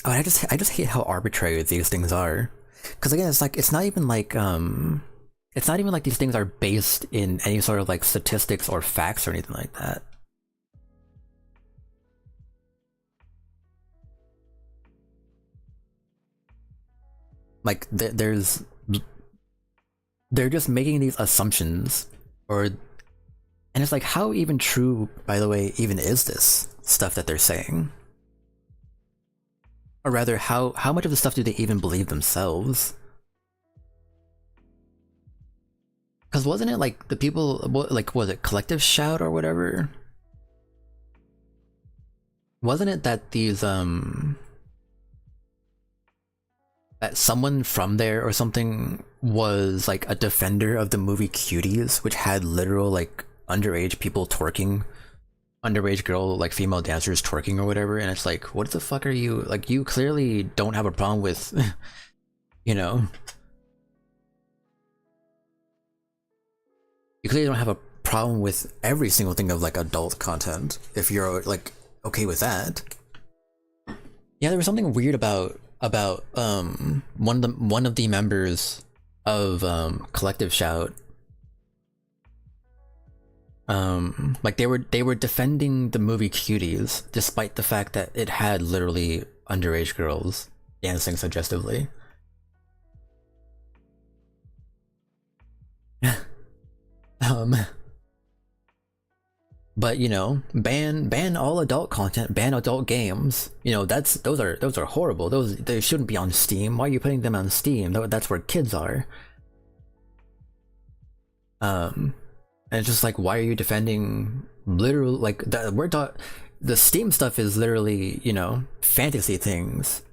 Oh, I just hate how arbitrary these things are. Because again, it's like it's not even like these things are based in any sort of like statistics or facts or anything like that. Like they're just making these assumptions, and it's like, how even true, by the way, even is this stuff that they're saying? Or rather, how much of the stuff do they even believe themselves? Because wasn't it like the people, like, was it Collective Shout or whatever? Wasn't it that these, that someone from there or something was like a defender of the movie Cuties, which had literal like underage people twerking, underage girl, like female dancers twerking or whatever, and it's like, what the fuck are you, like, you clearly don't have a problem with, you know, you clearly don't have a problem with every single thing of like adult content if you're like okay with that. Yeah, there was something weird about one of the members of Collective Shout, like they were defending the movie Cuties despite the fact that it had literally underage girls dancing suggestively. But you know, ban all adult content, ban adult games. You know, those are horrible. They shouldn't be on Steam. Why are you putting them on Steam? That's where kids are. And it's just like, why are you defending literal, like the Steam stuff is literally, you know, fantasy things.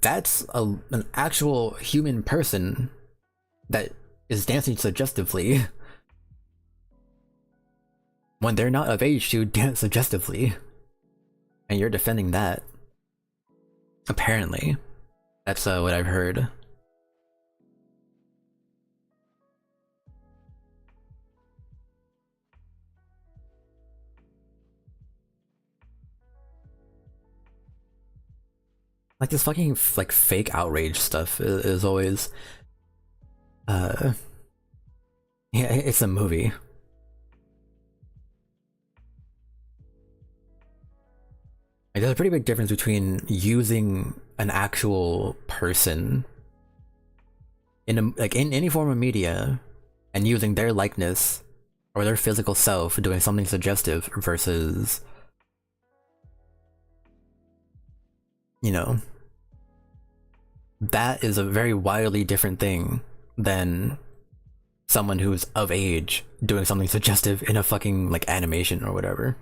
That's an actual human person that is dancing suggestively when they're not of age to dance suggestively, and you're defending that. Apparently, that's what I've heard. Like this fucking like fake outrage stuff is always, yeah, it's a movie. Like, there's a pretty big difference between using an actual person in any form of media and using their likeness or their physical self doing something suggestive versus, you know, that is a very wildly different thing than someone who's of age doing something suggestive in a fucking like animation or whatever.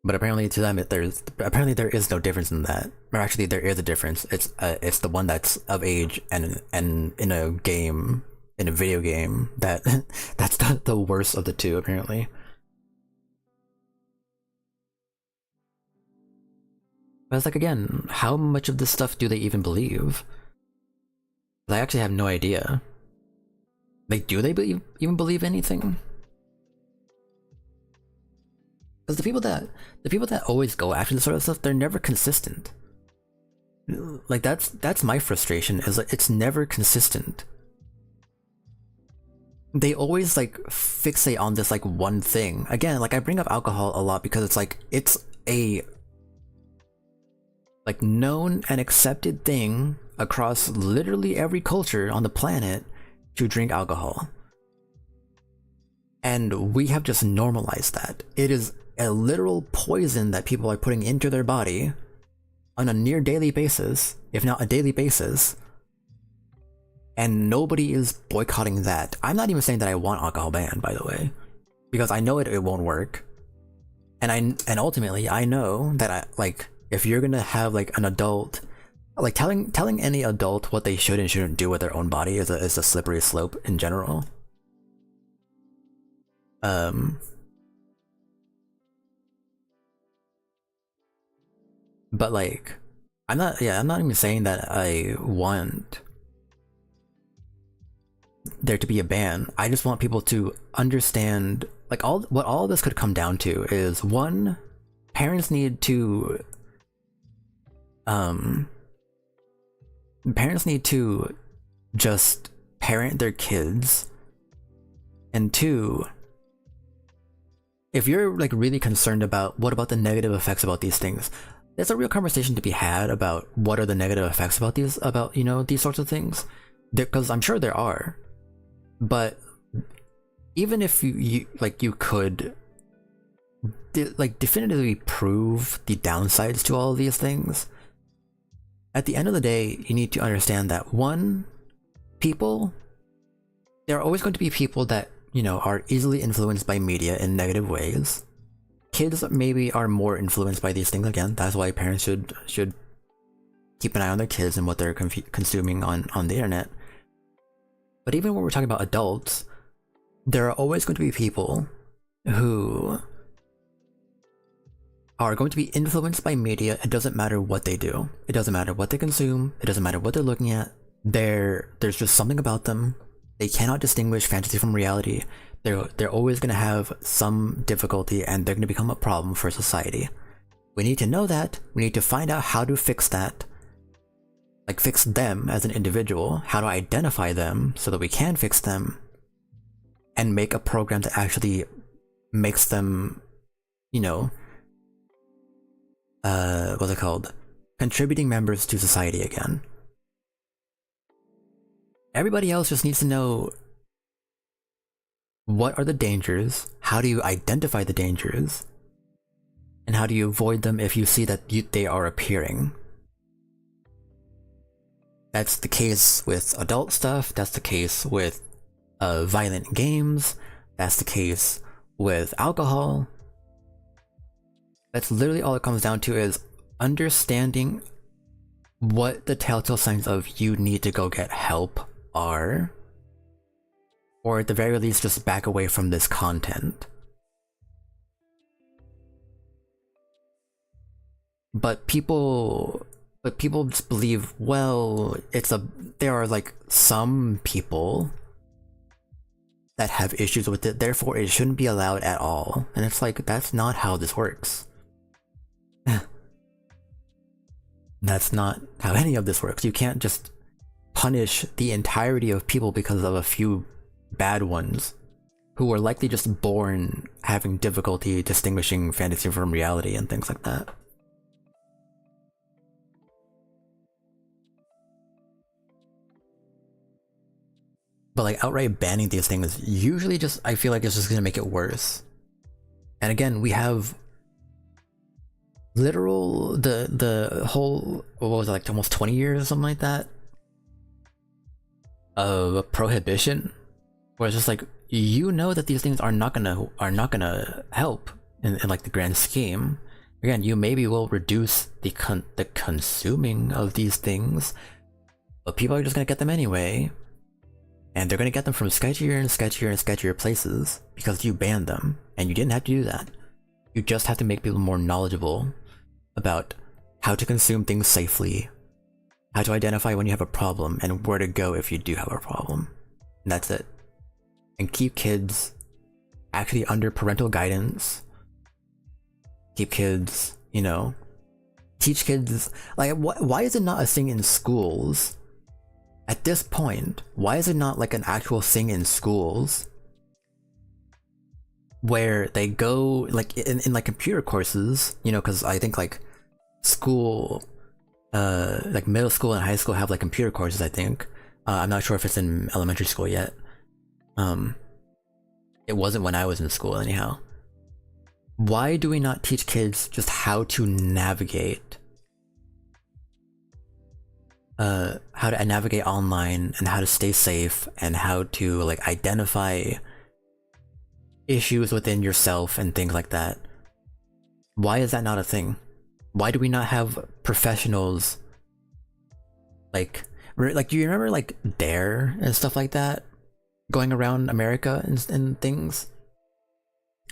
But apparently to them, there is no difference in that. Or actually, there is a difference. It's the one that's of age and in a game, in a video game, that that's the worst of the two apparently. But it's like, again, how much of this stuff do they even believe? I actually have no idea. Like, do they even believe anything? Because the people that always go after this sort of stuff, they're never consistent. Like that's my frustration, is like it's never consistent. They always like fixate on this like one thing. Again, like I bring up alcohol a lot because it's like it's a like known and accepted thing across literally every culture on the planet to drink alcohol. And we have just normalized that. It is a literal poison that people are putting into their body on a near daily basis, if not a daily basis. And nobody is boycotting that. I'm not even saying that I want alcohol banned, by the way, because I know it won't work. And ultimately I know that if you're gonna have like an adult, like telling any adult what they should and shouldn't do with their own body is a slippery slope in general. But like, I'm not even saying that I want there to be a ban. I just want people to understand, like, what all of this could come down to is, one, parents need to just parent their kids, and two, if you're like really concerned about what about the negative effects about these things, there's a real conversation to be had about what are the negative effects about these sorts of things, because I'm sure there are. But even if you could definitively prove the downsides to all of these things, at the end of the day, you need to understand that, one, there are always going to be people that, you know, are easily influenced by media in negative ways. Kids maybe are more influenced by these things. Again, that's why parents should keep an eye on their kids and what they're consuming on the internet. But even when we're talking about adults, there are always going to be people who are going to be influenced by media. It doesn't matter what they do. It doesn't matter what they consume. It doesn't matter what they're looking at. There's just something about them. They cannot distinguish fantasy from reality. They're always going to have some difficulty, and they're going to become a problem for society. We need to know that. We need to find out how to fix that. Like, fix them as an individual, how to identify them so that we can fix them, and make a program that actually makes them, you know, what's it called? contributing members to society again. Everybody else just needs to know what are the dangers, how do you identify the dangers, and how do you avoid them if you see that they are appearing. That's the case with adult stuff, that's the case with violent games, that's the case with alcohol. That's literally all it comes down to, is understanding what the telltale signs of you need to go get help are, or at the very least just back away from this content. But people just believe, well, there are like some people that have issues with it, therefore it shouldn't be allowed at all. And it's like, that's not how this works. That's not how any of this works. You can't just punish the entirety of people because of a few bad ones who were likely just born having difficulty distinguishing fantasy from reality and things like that. But like outright banning these things usually just, I feel like it's just gonna make it worse. And again, we have literal the whole, what was it, like almost 20 years or something like that of prohibition, where it's just like, you know that these things are not gonna help in like the grand scheme. Again, you maybe will reduce the consuming of these things, but people are just gonna get them anyway, and they're gonna get them from sketchier and sketchier and sketchier places because you banned them, and you didn't have to do that. You just have to make people more knowledgeable about how to consume things safely, how to identify when you have a problem, and where to go if you do have a problem. And that's it. And keep kids actually under parental guidance. Keep kids, you know, teach kids, like, why is it not a thing in schools? At this point, why is it not like an actual thing in schools where they go like in like computer courses, you know, because I think like school, like middle school and high school have like computer courses, I think. I'm not sure if it's in elementary school yet. It wasn't when I was in school anyhow. Why do we not teach kids just how to navigate online, and how to stay safe, and how to like identify issues within yourself and things like that? Why is that not a thing? Why do we not have professionals like do you remember like Dare and stuff like that going around America and things?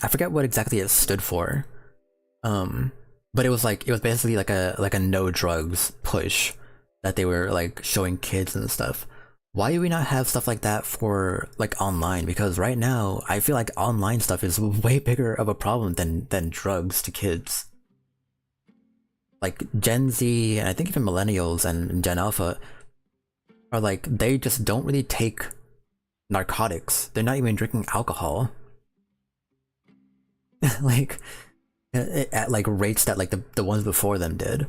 I forget what exactly it stood for, but it was basically like a no drugs push that they were like showing kids and stuff. Why do we not have stuff like that for like online? Because right now I feel like online stuff is way bigger of a problem than drugs to kids. Like Gen Z, and I think even millennials and Gen Alpha are like, they just don't really take narcotics. They're not even drinking alcohol. Like at like rates that like the ones before them did.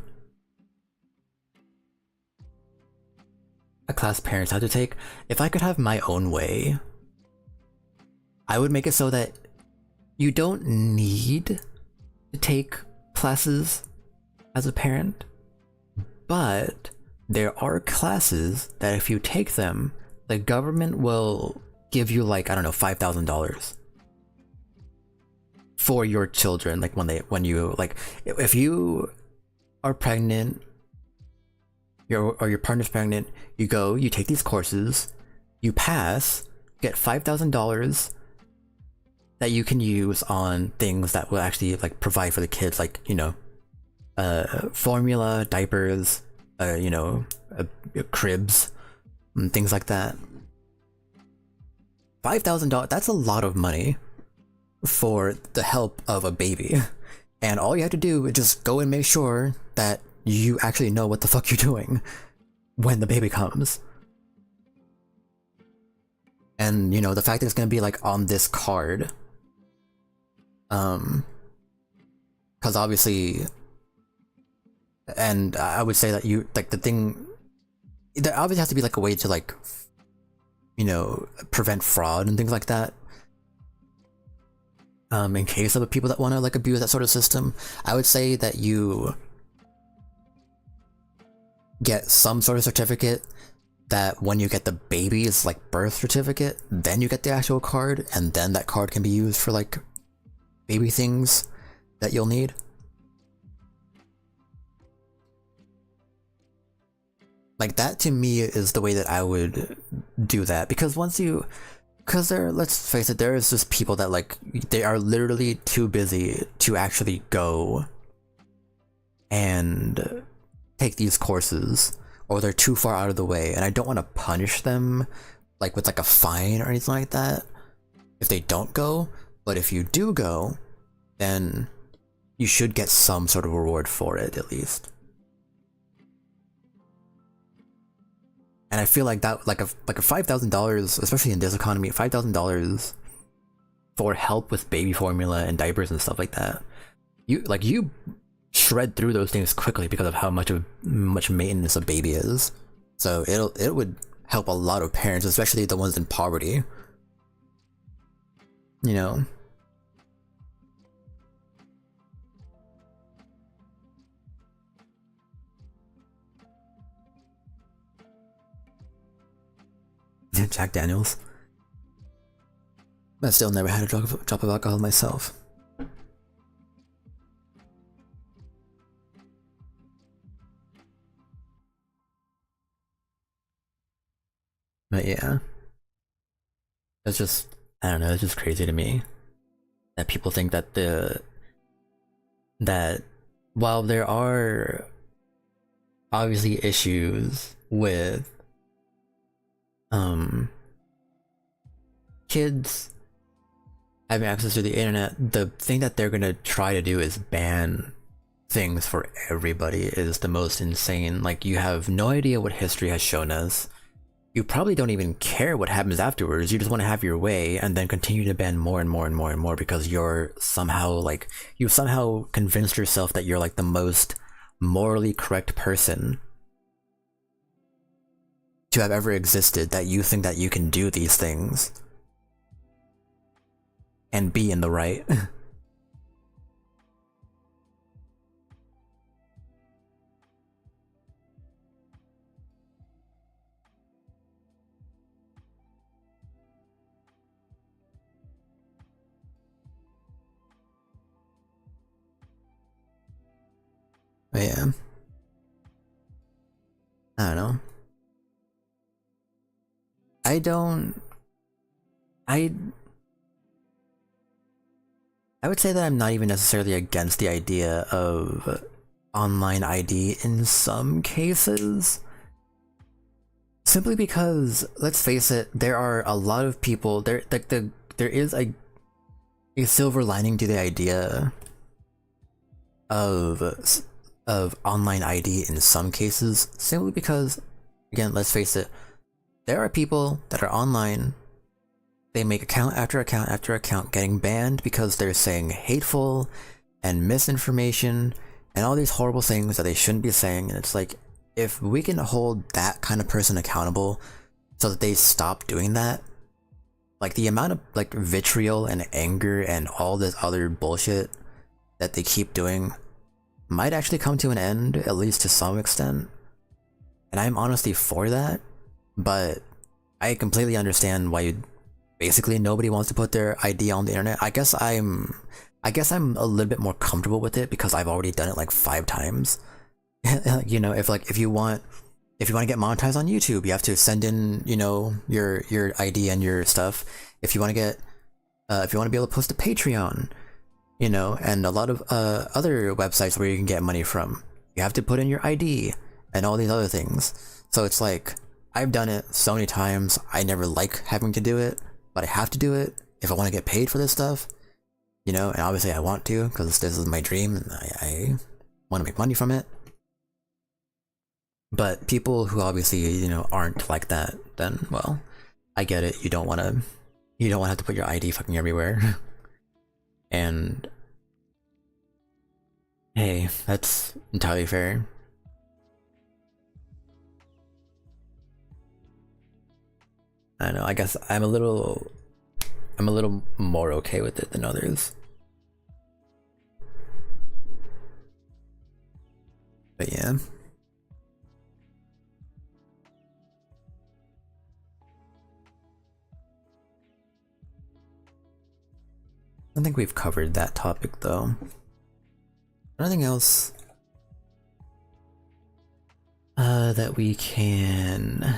A class parents have to take. If I could have my own way, I would make it so that you don't need to take classes as a parent, but there are classes that if you take them, the government will give you like, I don't know, $5,000 for your children. Like when you like, if you are pregnant, or your partner's pregnant, you go, you take these courses, you pass, get $5,000 that you can use on things that will actually like provide for the kids, like, you know, formula, diapers, you know, cribs, and things like that. $5,000, that's a lot of money for the help of a baby. And all you have to do is just go and make sure that you actually know what the fuck you're doing when the baby comes. And, you know, the fact that it's gonna be like on this card, because obviously And I would say that you like the thing. There obviously has to be like a way to like, you know, prevent fraud and things like that. In case of people that want to like abuse that sort of system, I would say that you get some sort of certificate that when you get the baby's like birth certificate, then you get the actual card, and then that card can be used for like baby things that you'll need. Like that to me is the way that I would do that, because let's face it, there is just people that like, they are literally too busy to actually go and take these courses, or they're too far out of the way, and I don't want to punish them like with like a fine or anything like that if they don't go, but if you do go, then you should get some sort of reward for it at least. And I feel like that, like a $5,000, especially in this economy, $5,000 for help with baby formula and diapers and stuff like that, you shred through those things quickly because of how much maintenance a baby is. So it would help a lot of parents, especially the ones in poverty. You know. Jack Daniels. I still never had a drop of alcohol myself. But yeah. It's just, I don't know, it's just crazy to me that people think that that while there are obviously issues with kids having access to the internet, the thing that they're gonna try to do is ban things for everybody is the most insane. Like, you have no idea what history has shown us. You probably don't even care what happens afterwards. You just want to have your way and then continue to ban more and more and more and more because you're somehow like, you've somehow convinced yourself that you're like the most morally correct person to have ever existed, that you think that you can do these things and be in the right. But yeah. I don't know. I would say that I'm not even necessarily against the idea of online ID in some cases. Simply because, let's face it, there are a lot of people, there is a silver lining to the idea of online ID in some cases, simply because, again, let's face it, there are people that are online, they make account after account after account getting banned because they're saying hateful and misinformation and all these horrible things that they shouldn't be saying, and it's like, if we can hold that kind of person accountable so that they stop doing that, like the amount of like vitriol and anger and all this other bullshit that they keep doing might actually come to an end, at least to some extent. And I'm honestly for that, but I completely understand why basically nobody wants to put their ID on the internet. I guess I'm a little bit more comfortable with it because I've already done it like 5 times. You know, if you want to get monetized on YouTube, you have to send in, you know, your ID and your stuff. If you want to get if you want to be able to post a Patreon, you know, and a lot of other websites where you can get money from, you have to put in your ID and all these other things. So it's like, I've done it so many times. I never like having to do it, but I have to do it if I want to get paid for this stuff, you know. And obviously I want to, because this is my dream and I want to make money from it. But people who obviously, you know, aren't like that, then, well, I get it. You don't want to have to put your ID fucking everywhere. And hey, that's entirely fair. I don't know, I guess I'm a little more okay with it than others. But yeah. I think we've covered that topic though. Anything else that we can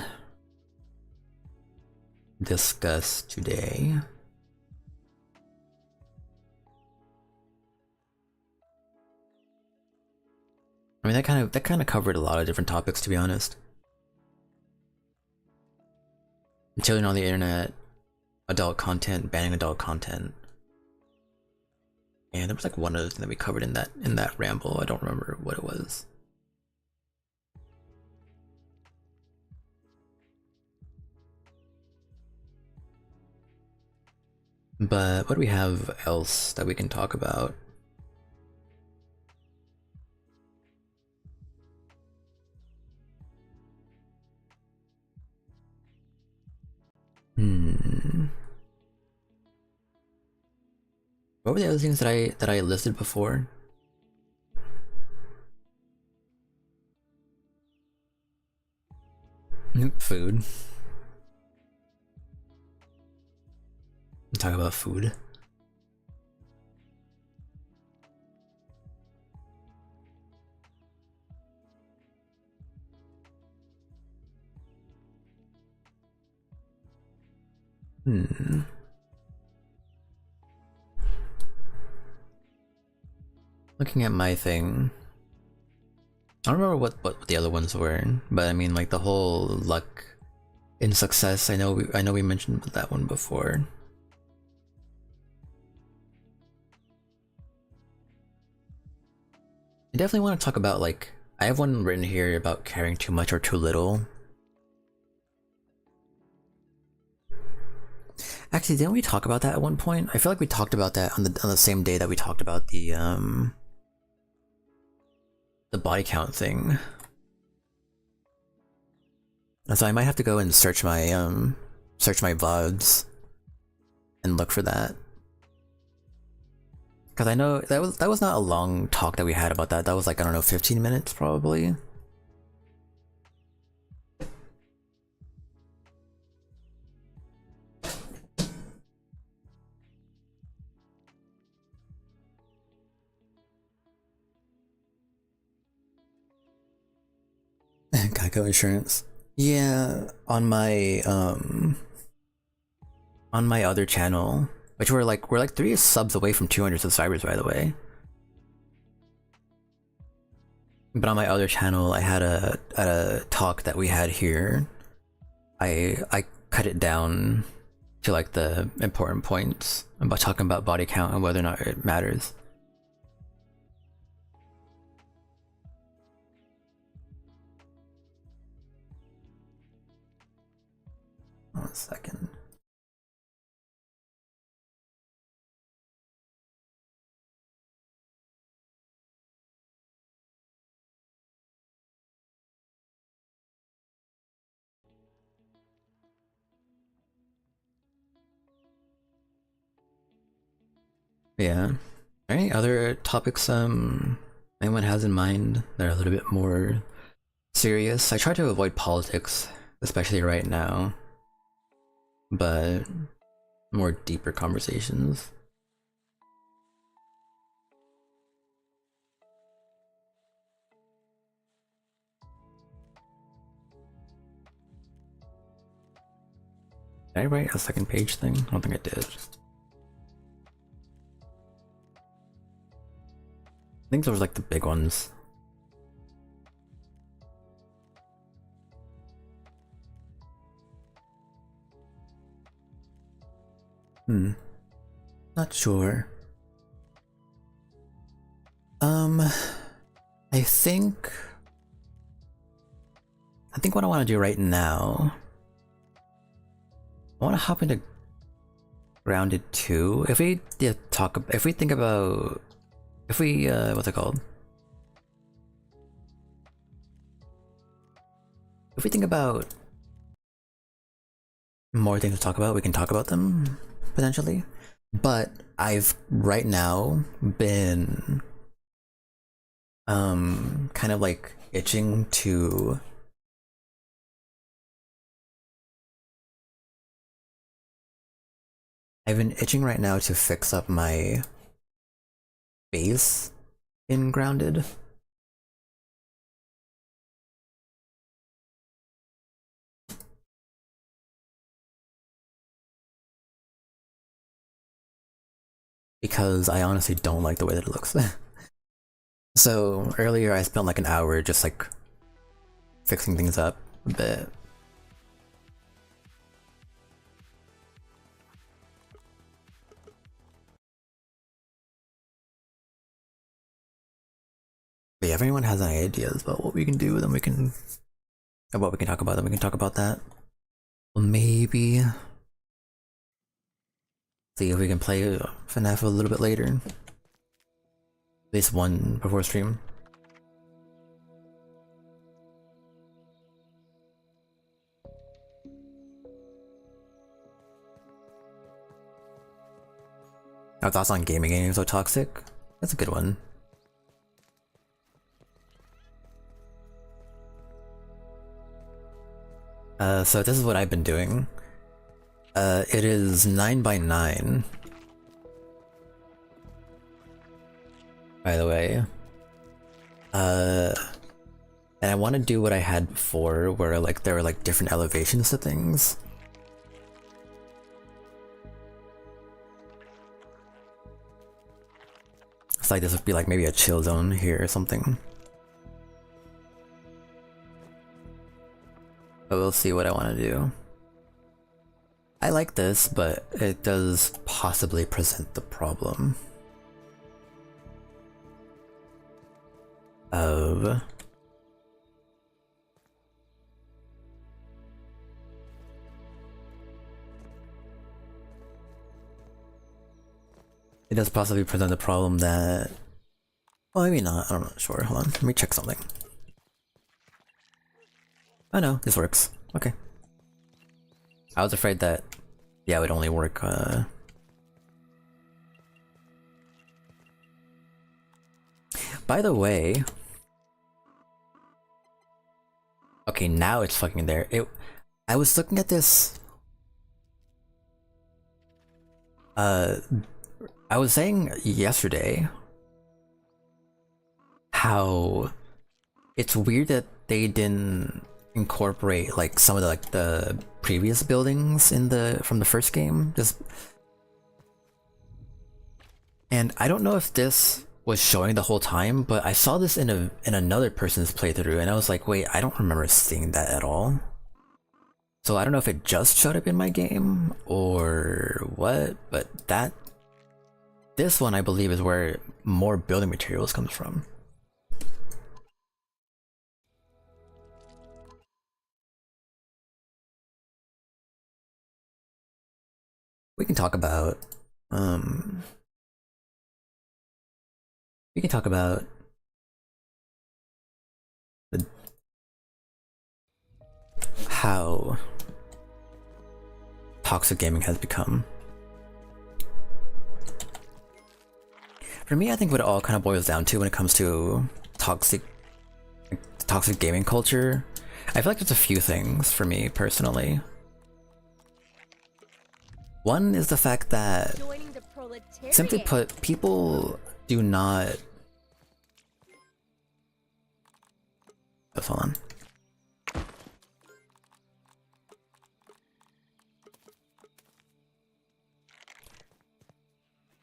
discuss today? I mean, that kind of covered a lot of different topics, to be honest. Children on the internet, adult content, banning adult content, and there was like one other thing that we covered in that ramble. I don't remember what it was. But what do we have else that we can talk about? What were the other things that I listed before? Food. Talk about food. Looking at my thing, I don't remember what the other ones were, but I mean like the whole luck in success. I know we mentioned that one before. I definitely want to talk about like I have one written here about caring too much or too little. Actually, didn't we talk about that at one point? I feel like we talked about that on the same day that we talked about the body count thing. And so I might have to go and search my VODs and look for that. Cause I know that was not a long talk that we had about that. That was like, I don't know, 15 minutes probably. Geico insurance. Yeah, on my other channel, which we're like 3 subs away from 200 subscribers, by the way. But on my other channel, I had a talk that we had here. I cut it down to like the important points about talking about body count and whether or not it matters. One second. Yeah. Any other topics anyone has in mind that are a little bit more serious? I try to avoid politics, especially right now, but more deeper conversations. Did I write a second page thing? I don't think I did. I think those were like the big ones. Not sure. I think what I want to do right now, I want to hop into Grounded 2. If we think about, what's it called? If we think about more things to talk about, we can talk about them potentially. But I've right now been kind of like itching to I've been itching right now to fix up my base in Grounded. Because I honestly don't like the way that it looks. So earlier I spent like an hour just like fixing things up a bit. But yeah, if anyone has any ideas about what we can do, then we can talk about, then we can talk about that. Well, maybe see if we can play FNAF a little bit later. At least one before stream. Our thoughts on gaming games so toxic? That's a good one. So this is what I've been doing. It is 9x9. By the way. And I want to do what I had before, where like there were like different elevations to things. It's like this would be like maybe a chill zone here or something. But we'll see what I want to do. I like this, but it does possibly present the problem of it does possibly present the problem that, well, maybe not, I'm not sure. Hold on, let me check something. Oh no, this works. Okay. I was afraid that, yeah, it would only work, By the way... Okay, now it's fucking there. I was looking at this... I was saying yesterday how it's weird that they didn't incorporate like some of the like the previous buildings in from the first game, and I don't know if this was showing the whole time, but I saw this in another person's playthrough and I was like, wait, I don't remember seeing that at all. So I don't know if it just showed up in my game or what, but this one I believe is where more building materials comes from. We can talk about how toxic gaming has become. For me, I think what it all kind of boils down to when it comes to toxic gaming culture, I feel like there's a few things for me personally. One is the fact that, simply put, people do not... Just hold on.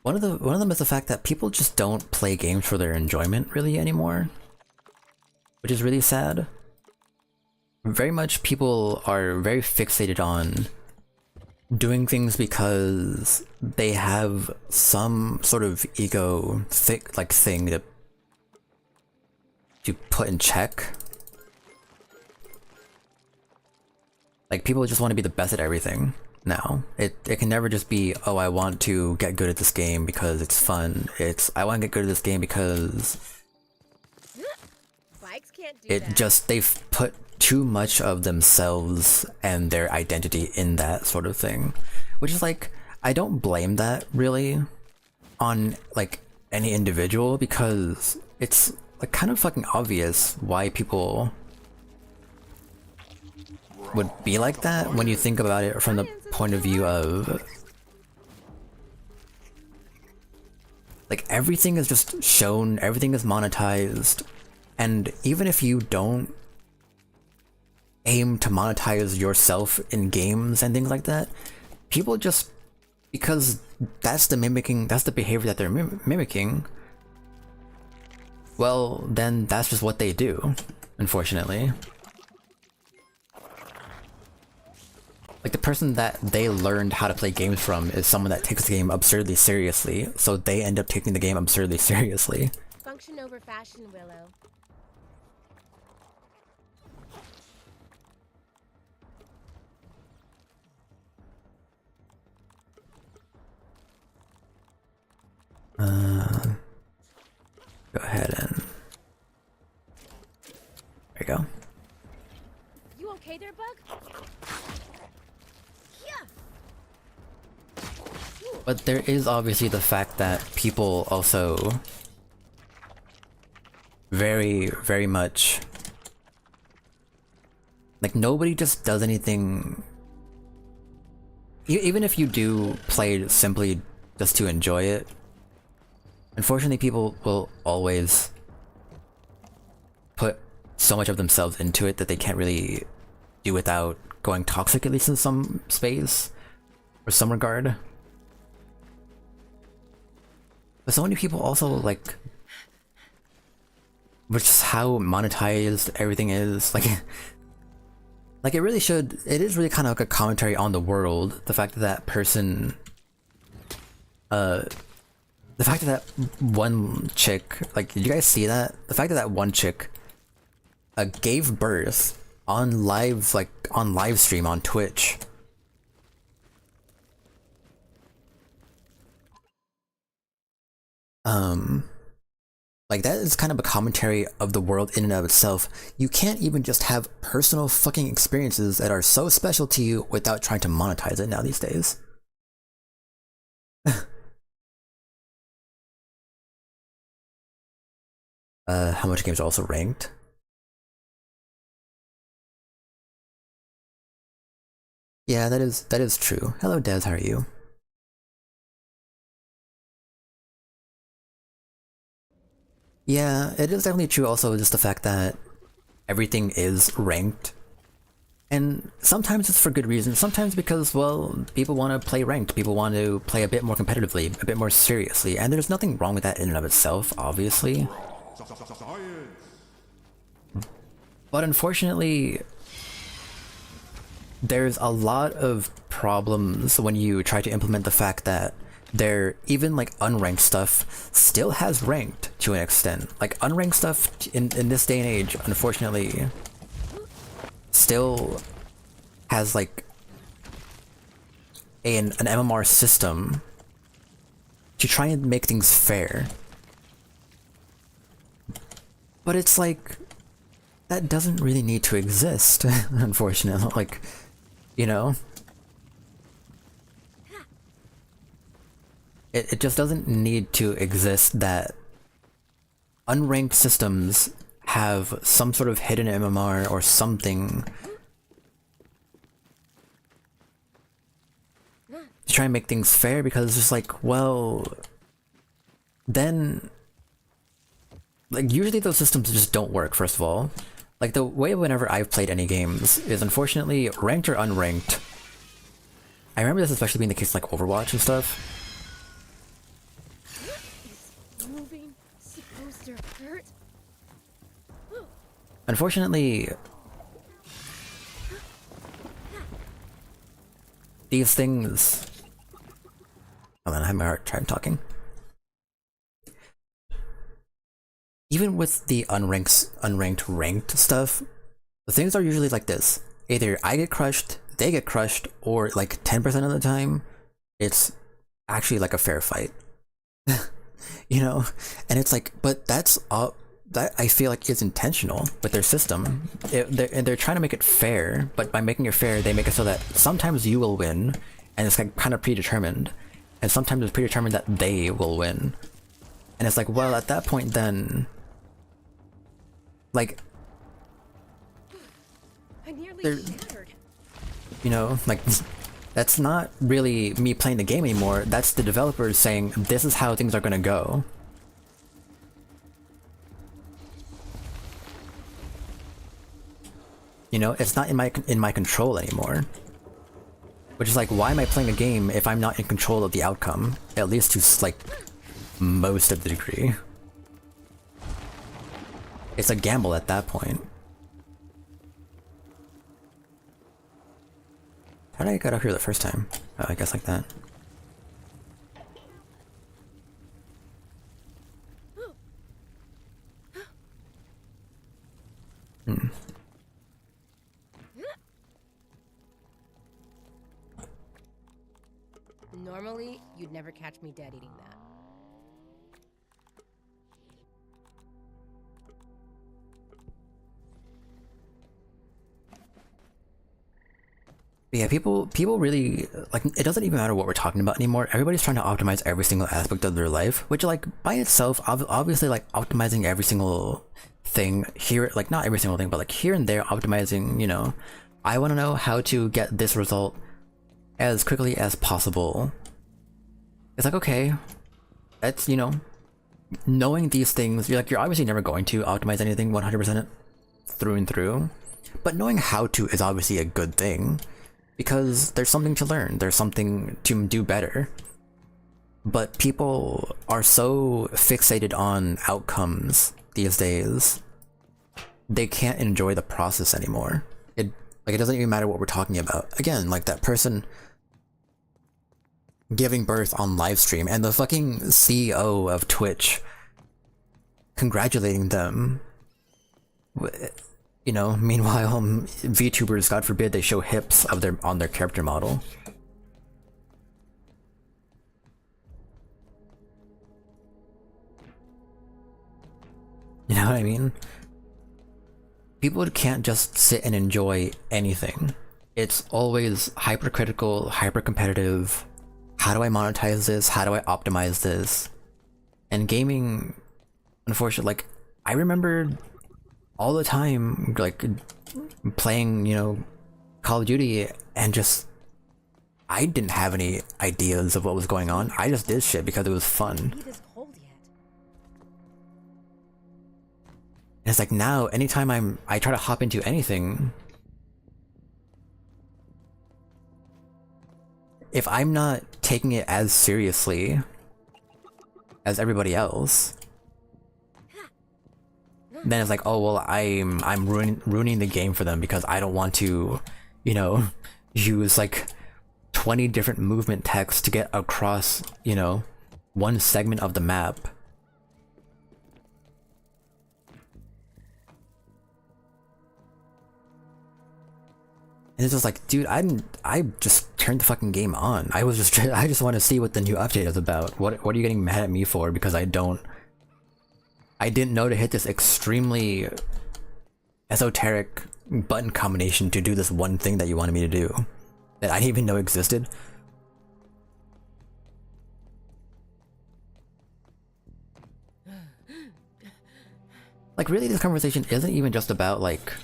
One of them is the fact that people just don't play games for their enjoyment really anymore, which is really sad. Very much people are very fixated on doing things because they have some sort of ego thing to put in check. Like, people just want to be the best at everything now. It can never just be, oh, I want to get good at this game because it's fun. It's, I want to get good at this game because they've put too much of themselves and their identity in that sort of thing, which is like, I don't blame that really on like any individual, because it's like kind of fucking obvious why people would be like that when you think about it from the point of view of like everything is just shown, everything is monetized, and even if you don't aim to monetize yourself in games and things like that, people just, because that's the behavior that they're mimicking, well, then that's just what they do, unfortunately. Like, the person that they learned how to play games from is someone that takes the game absurdly seriously, so they end up taking the game absurdly seriously. Function over fashion, Willow. Go ahead and... There you go. You okay there, Bug? But there is obviously the fact that people also very, very much, like, nobody just does anything, even if you do play simply just to enjoy it, unfortunately people will always put so much of themselves into it that they can't really do without going toxic, at least in some space or some regard. But so many people also, like, which is how monetized everything is, like it really should, it is really kind of like a commentary on the world, the fact that that person, the fact that that one chick, like, did you guys see that? The fact that that one chick gave birth on live, like, on live stream on Twitch. Like, that is kind of a commentary of the world in and of itself. You can't even just have personal fucking experiences that are so special to you without trying to monetize it now these days. How much games are also ranked? Yeah, that is true. Hello Des, how are you? Yeah, it is definitely true also, just the fact that everything is ranked. And sometimes it's for good reason, sometimes because, well, people want to play ranked, people want to play a bit more competitively, a bit more seriously, and there's nothing wrong with that in and of itself, obviously. But unfortunately, there's a lot of problems when you try to implement the fact that there, even like unranked stuff still has ranked to an extent. Like, unranked stuff in this day and age, unfortunately, still has like an MMR system to try and make things fair. But it's like, that doesn't really need to exist, unfortunately. Like, you know? It just doesn't need to exist that unranked systems have some sort of hidden MMR or something to try and make things fair, because it's just like, well, then, like, usually those systems just don't work, first of all. Like, the way whenever I've played any games is, unfortunately, ranked or unranked. I remember this especially being the case like Overwatch and stuff. Unfortunately, these things... Hold on, I have my hard time talking. Even with the unranked ranked stuff, the things are usually like this. Either I get crushed, they get crushed, or like 10% of the time, it's actually like a fair fight. You know? And it's like, but that's that I feel like is intentional with their system. They're trying to make it fair, but by making it fair, they make it so that sometimes you will win, and it's like kind of predetermined, and sometimes it's predetermined that they will win, and it's like, well, at that point, then, like, I nearly shattered. you know, like, that's not really me playing the game anymore. That's the developers saying this is how things are gonna go. You know, it's not in my control anymore. Which is like, why am I playing a game if I'm not in control of the outcome? At least to, like, most of the degree. It's a gamble at that point. How did I get up here the first time? Oh, I guess like that. Hmm. Normally, you'd never catch me dead eating that. But yeah, people really, like, it doesn't even matter what we're talking about anymore. Everybody's trying to optimize every single aspect of their life, which, like, by itself, obviously, like, optimizing every single thing here, like, not every single thing, but like here and there, optimizing, you know, I want to know how to get this result as quickly as possible. It's like, okay, that's, you know, knowing these things, you're obviously never going to optimize anything 100% through and through, but knowing how to is obviously a good thing, because there's something to learn, there's something to do better. But people are so fixated on outcomes these days, they can't enjoy the process anymore. It doesn't even matter what we're talking about. Again, like that person giving birth on live stream and the fucking CEO of Twitch congratulating them. You know, meanwhile, VTubers, God forbid, they show hips of on their character model. You know what I mean? People can't just sit and enjoy anything. It's always hypercritical, hyper-competitive. How do I monetize this? How do I optimize this? And gaming, unfortunately, like, I remember all the time, like, playing, you know, Call of Duty, and just, I didn't have any ideas of what was going on. I just did shit because it was fun. And it's like now, anytime I try to hop into anything, if I'm not taking it as seriously as everybody else, then it's like, oh well, I'm ruining the game for them because I don't want to, you know, use like 20 different movement text to get across, you know, one segment of the map. And it's just like, dude, I just turned the fucking game on. I just want to see what the new update is about. What are you getting mad at me for? Because I didn't know to hit this extremely esoteric button combination to do this one thing that you wanted me to do, that I didn't even know existed. Like, really, this conversation isn't even just about, like,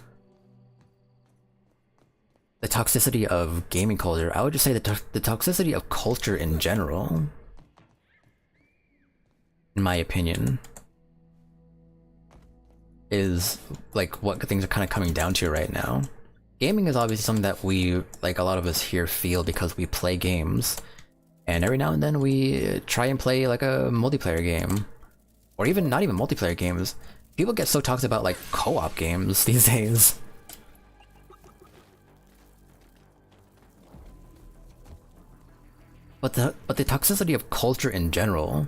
the toxicity of gaming culture. I would just say the toxicity of culture in general, in my opinion, is like what things are kind of coming down to right now. Gaming is obviously something that we, like, a lot of us here feel because we play games, and every now and then we try and play like a multiplayer game, or even not even multiplayer games. People get so toxic about like co-op games these days. But the toxicity of culture in general,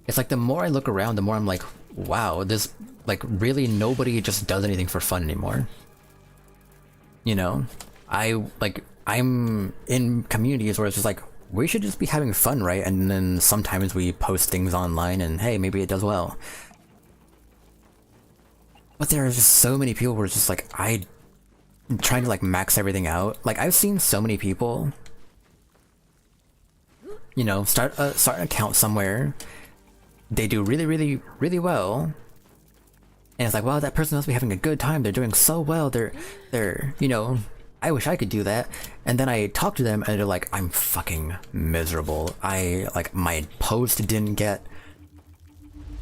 it's like the more I look around, the more I'm like, wow, this, like, really nobody just does anything for fun anymore. You know? I'm in communities where it's just like, we should just be having fun, right? And then sometimes we post things online and hey, maybe it does well. But there are just so many people who are just like, I'm trying to like max everything out. Like I've seen so many people, you know, start an account somewhere. They do really, really, really well. And it's like, wow, that person must be having a good time. They're doing so well. They're, you know, I wish I could do that. And then I talk to them and they're like, I'm fucking miserable. My post didn't get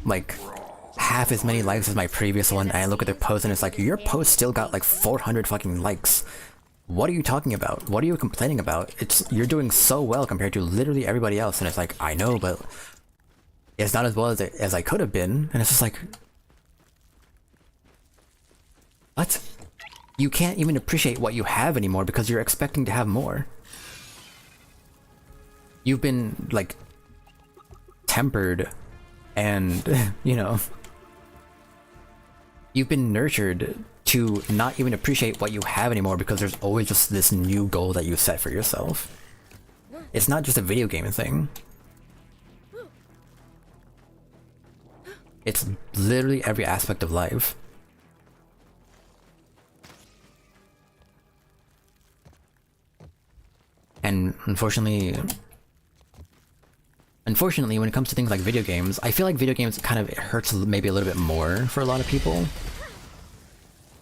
like half as many likes as my previous one. And I look at their post and it's like, your post still got like 400 fucking likes. What are you talking about? What are you complaining about? You're doing so well compared to literally everybody else. And it's like, I know, but it's not as well as I could have been. And it's just like, what? You can't even appreciate what you have anymore because you're expecting to have more. You've been, like, tempered and, you know, you've been nurtured to not even appreciate what you have anymore because there's always just this new goal that you set for yourself. It's not just a video game thing. It's literally every aspect of life. And unfortunately, when it comes to things like video games, I feel like video games kind of hurts maybe a little bit more for a lot of people.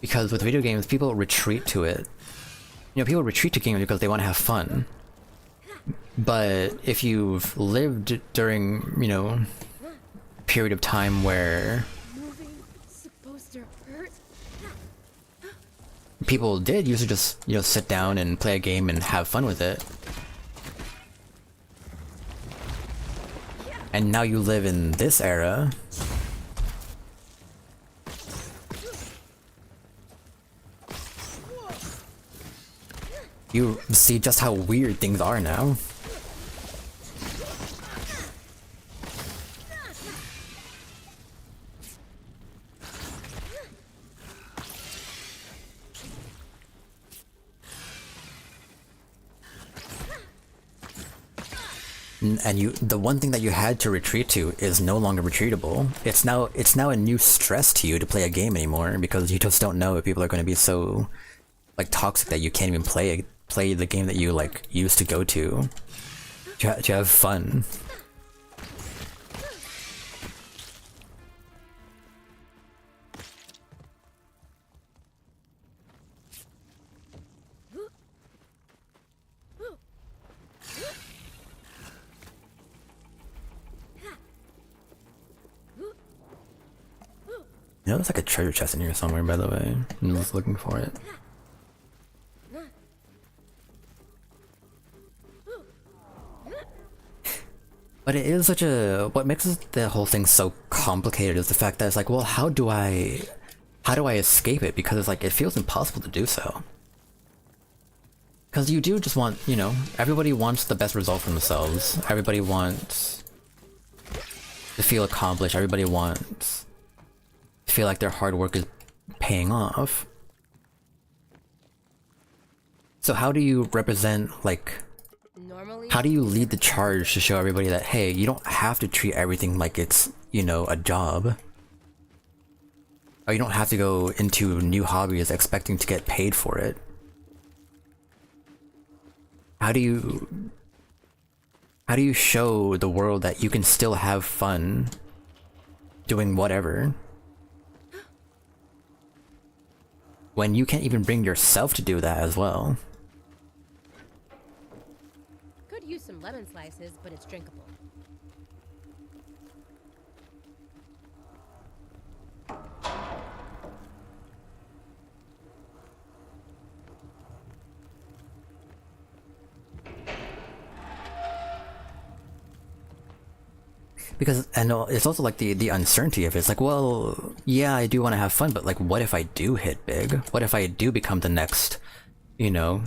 Because with video games, people retreat to it. You know, people retreat to games because they want to have fun. But if you've lived during, you know, a period of time where people did used to just, you know, sit down and play a game and have fun with it. And now you live in this era. You see just how weird things are now. And the one thing that you had to retreat to is no longer retreatable. It's now a new stress to you to play a game anymore because you just don't know if people are going to be so like toxic that you can't even play the game that you like used to go to have fun. You know, there's like a treasure chest in here somewhere, by the way. I'm just looking for it. But it is what makes the whole thing so complicated is the fact that it's like, well, how do I escape it? Because it's like, it feels impossible to do so. Because you do just want, you know, everybody wants the best result for themselves. Everybody wants to feel accomplished. Everybody wants to feel like their hard work is paying off. So how do you represent, like, how do you lead the charge to show everybody that, hey, you don't have to treat everything like it's, you know, a job? Or you don't have to go into new hobbies expecting to get paid for it? How do you show the world that you can still have fun doing whatever when you can't even bring yourself to do that as well? Could use some lemon slices, but it's drinkable. Because, and it's also like the uncertainty of it. It's like, well, yeah, I do want to have fun, but like, what if I do hit big? What if I do become the next, you know,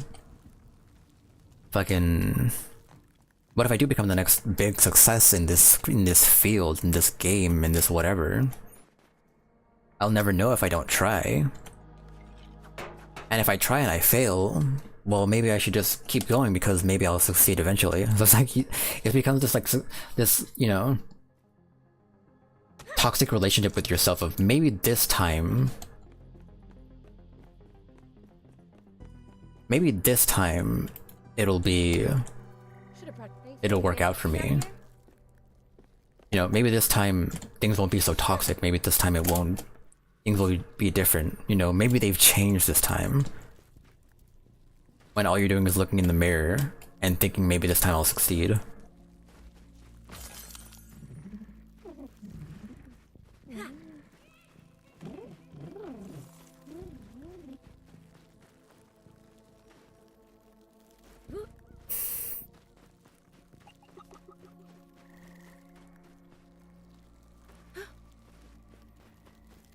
fucking... What if I do become the next big success in this field, in this game, in this whatever? I'll never know if I don't try. And if I try and I fail, well, maybe I should just keep going because maybe I'll succeed eventually. So it's like, it becomes just like this, you know, toxic relationship with yourself of maybe this time maybe this time it'll work out for me. You know, maybe this time things won't be so toxic. Maybe this time it won't. Things will be different. You know, maybe they've changed this time. When all you're doing is looking in the mirror and thinking maybe this time I'll succeed.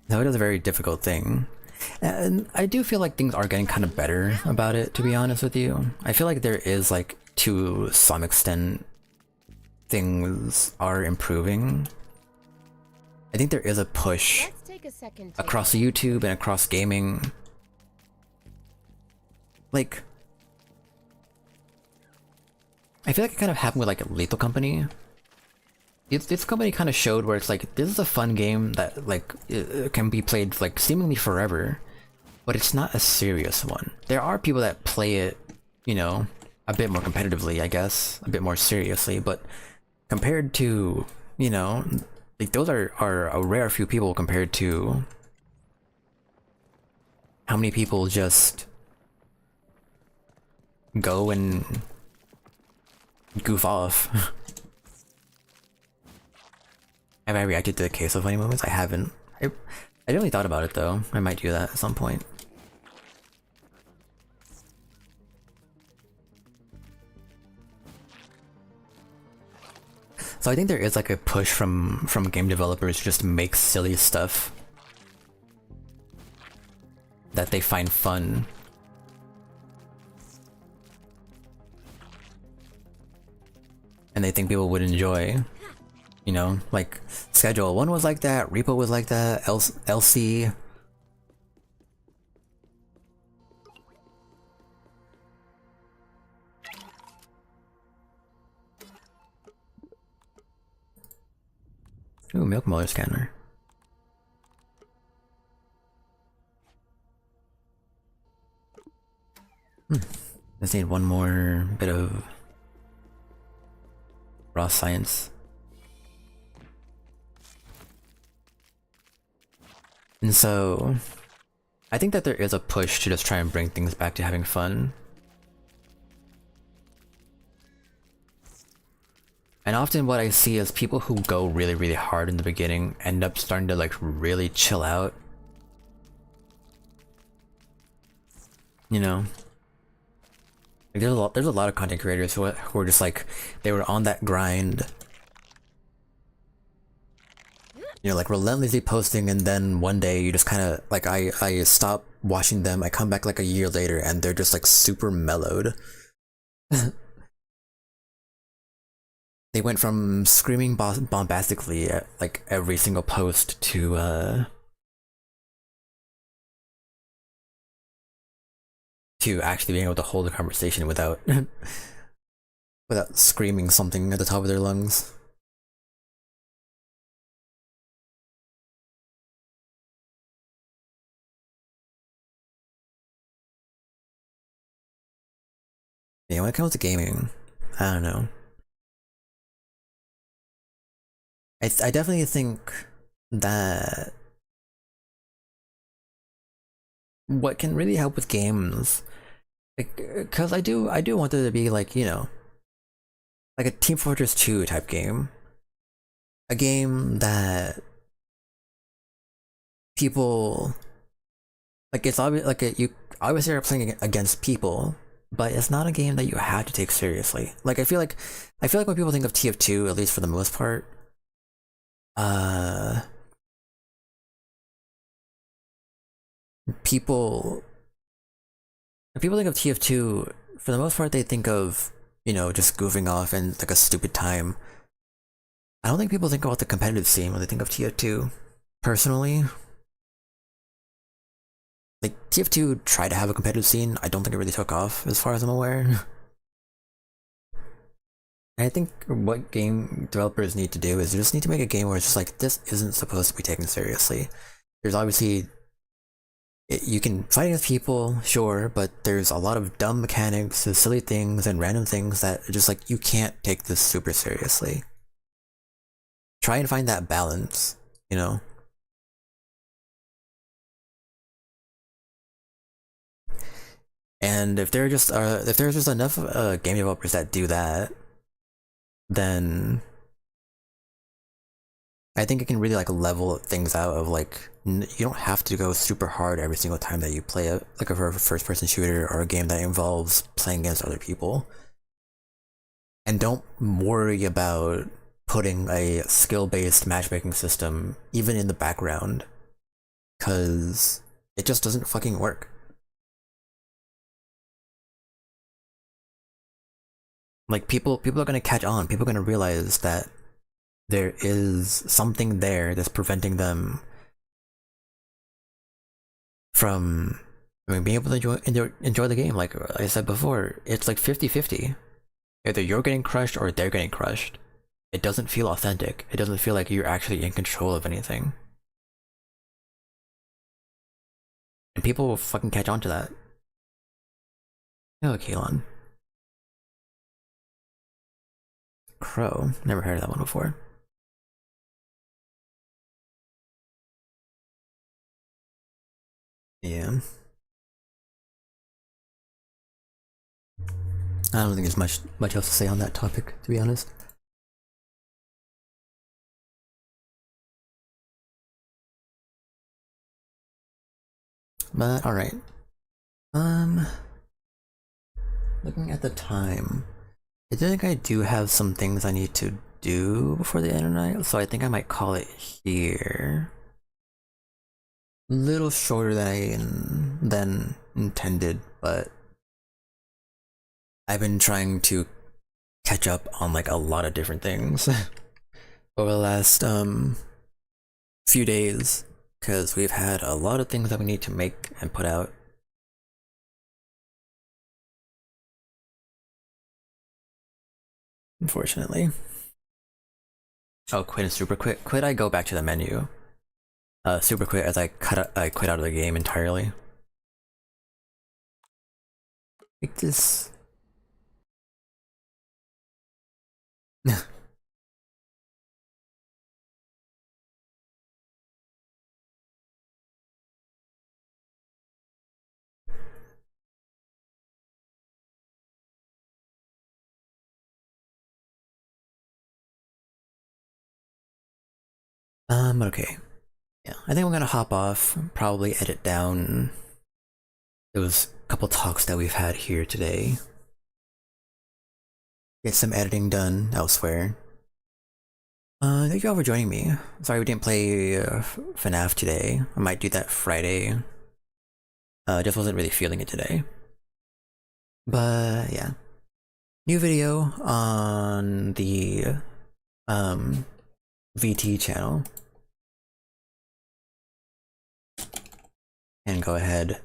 No, it is a very difficult thing. And I do feel like things are getting kind of better about it, to be honest with you. I feel like there is, like, to some extent, things are improving. I think there is a push across YouTube and across gaming. Like, I feel like it kind of happened with, like, Lethal Company. This company kind of showed where it's like, this is a fun game that, like, it can be played, like, seemingly forever, but it's not a serious one. There are people that play it, you know, a bit more competitively, I guess, a bit more seriously, but compared to, you know, like, those are a rare few people compared to how many people just go and goof off. Have I reacted to the case of funny moments? I haven't. I definitely thought about it though. I might do that at some point. So I think there is like a push from game developers just to make silly stuff that they find fun. And they think people would enjoy. You know, like, Schedule 1 was like that, Repo was like that, LC. Ooh, Milk Molar Scanner. Just need one more bit of raw science. And so, I think that there is a push to just try and bring things back to having fun. And often what I see is people who go really, really hard in the beginning end up starting to, like, really chill out. You know? Like, there's a lot of content creators who are just like, they were on that grind. You know, like, relentlessly posting, and then one day you just kind of, like, I stop watching them, I come back like a year later, and they're just, like, super mellowed. They went from screaming bombastically at, like, every single post to actually being able to hold a conversation without without screaming something at the top of their lungs. Yeah, when it comes to gaming, I don't know. I definitely think that what can really help with games, like, cause I do want there to be, like, you know, like a Team Fortress 2 type game. A game that people, like, it's obvious, like, you obviously are playing against people, but it's not a game that you have to take seriously. Like, I feel like when people think of TF2, at least for the most part, people think of TF2, for the most part they think of, you know, just goofing off and, like, a stupid time. I don't think people think about the competitive scene when they think of TF2, personally. Like, TF2 tried to have a competitive scene, I don't think it really took off, as far as I'm aware. I think what game developers need to do is they just need to make a game where it's just like, this isn't supposed to be taken seriously. There's obviously You can fight against people, sure, but there's a lot of dumb mechanics, and silly things, and random things that just like you can't take this super seriously. Try and find that balance, you know? And if there's just enough game developers that do that, then I think it can really like level things out of like you don't have to go super hard every single time that you play a first person shooter or a game that involves playing against other people. And don't worry about putting a skill-based matchmaking system even in the background, cuz it just doesn't fucking work. Like people are going to catch on. People are going to realize that there is something there that's preventing them from being able to enjoy the game. Like I said before, it's like 50-50. Either you're getting crushed or they're getting crushed. It doesn't feel authentic. It doesn't feel like you're actually in control of anything. And people will fucking catch on to that. Oh, Kalon. Crow. Never heard of that one before. Yeah. I don't think there's much else to say on that topic, to be honest. But alright. Looking at the time, I think I do have some things I need to do before the end of the night, so I think I might call it here. A little shorter than intended, but I've been trying to catch up on like a lot of different things over the last few days, because we've had a lot of things that we need to make and put out. Unfortunately. Oh, quit and super quit. Quit, I go back to the menu. Super quit as I quit out of the game entirely. Like this. Okay. Yeah, I think I'm gonna hop off, probably edit down those couple talks that we've had here today. Get some editing done elsewhere. Thank you all for joining me. Sorry we didn't play FNAF today. I might do that Friday. Just wasn't really feeling it today. But yeah. New video on the VT channel. And go ahead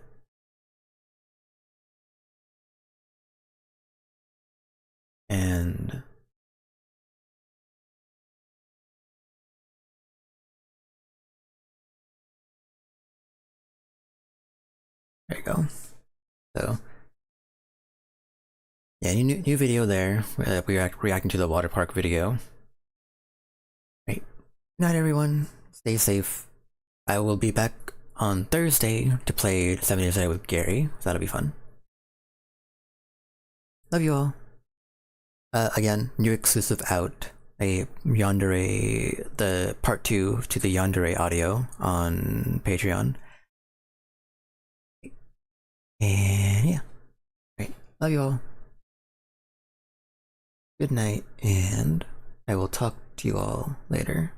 and there you go. So yeah, new video there. We're reacting to the water park video. Right. Good night, everyone. Stay safe. I will be back on Thursday to play 7 Days a Day with Gary. So that'll be fun. Love you all. Again, new exclusive out. A Yandere, the part 2 to the Yandere audio on Patreon. And yeah. Right. Love you all. Good night, and I will talk to you all later.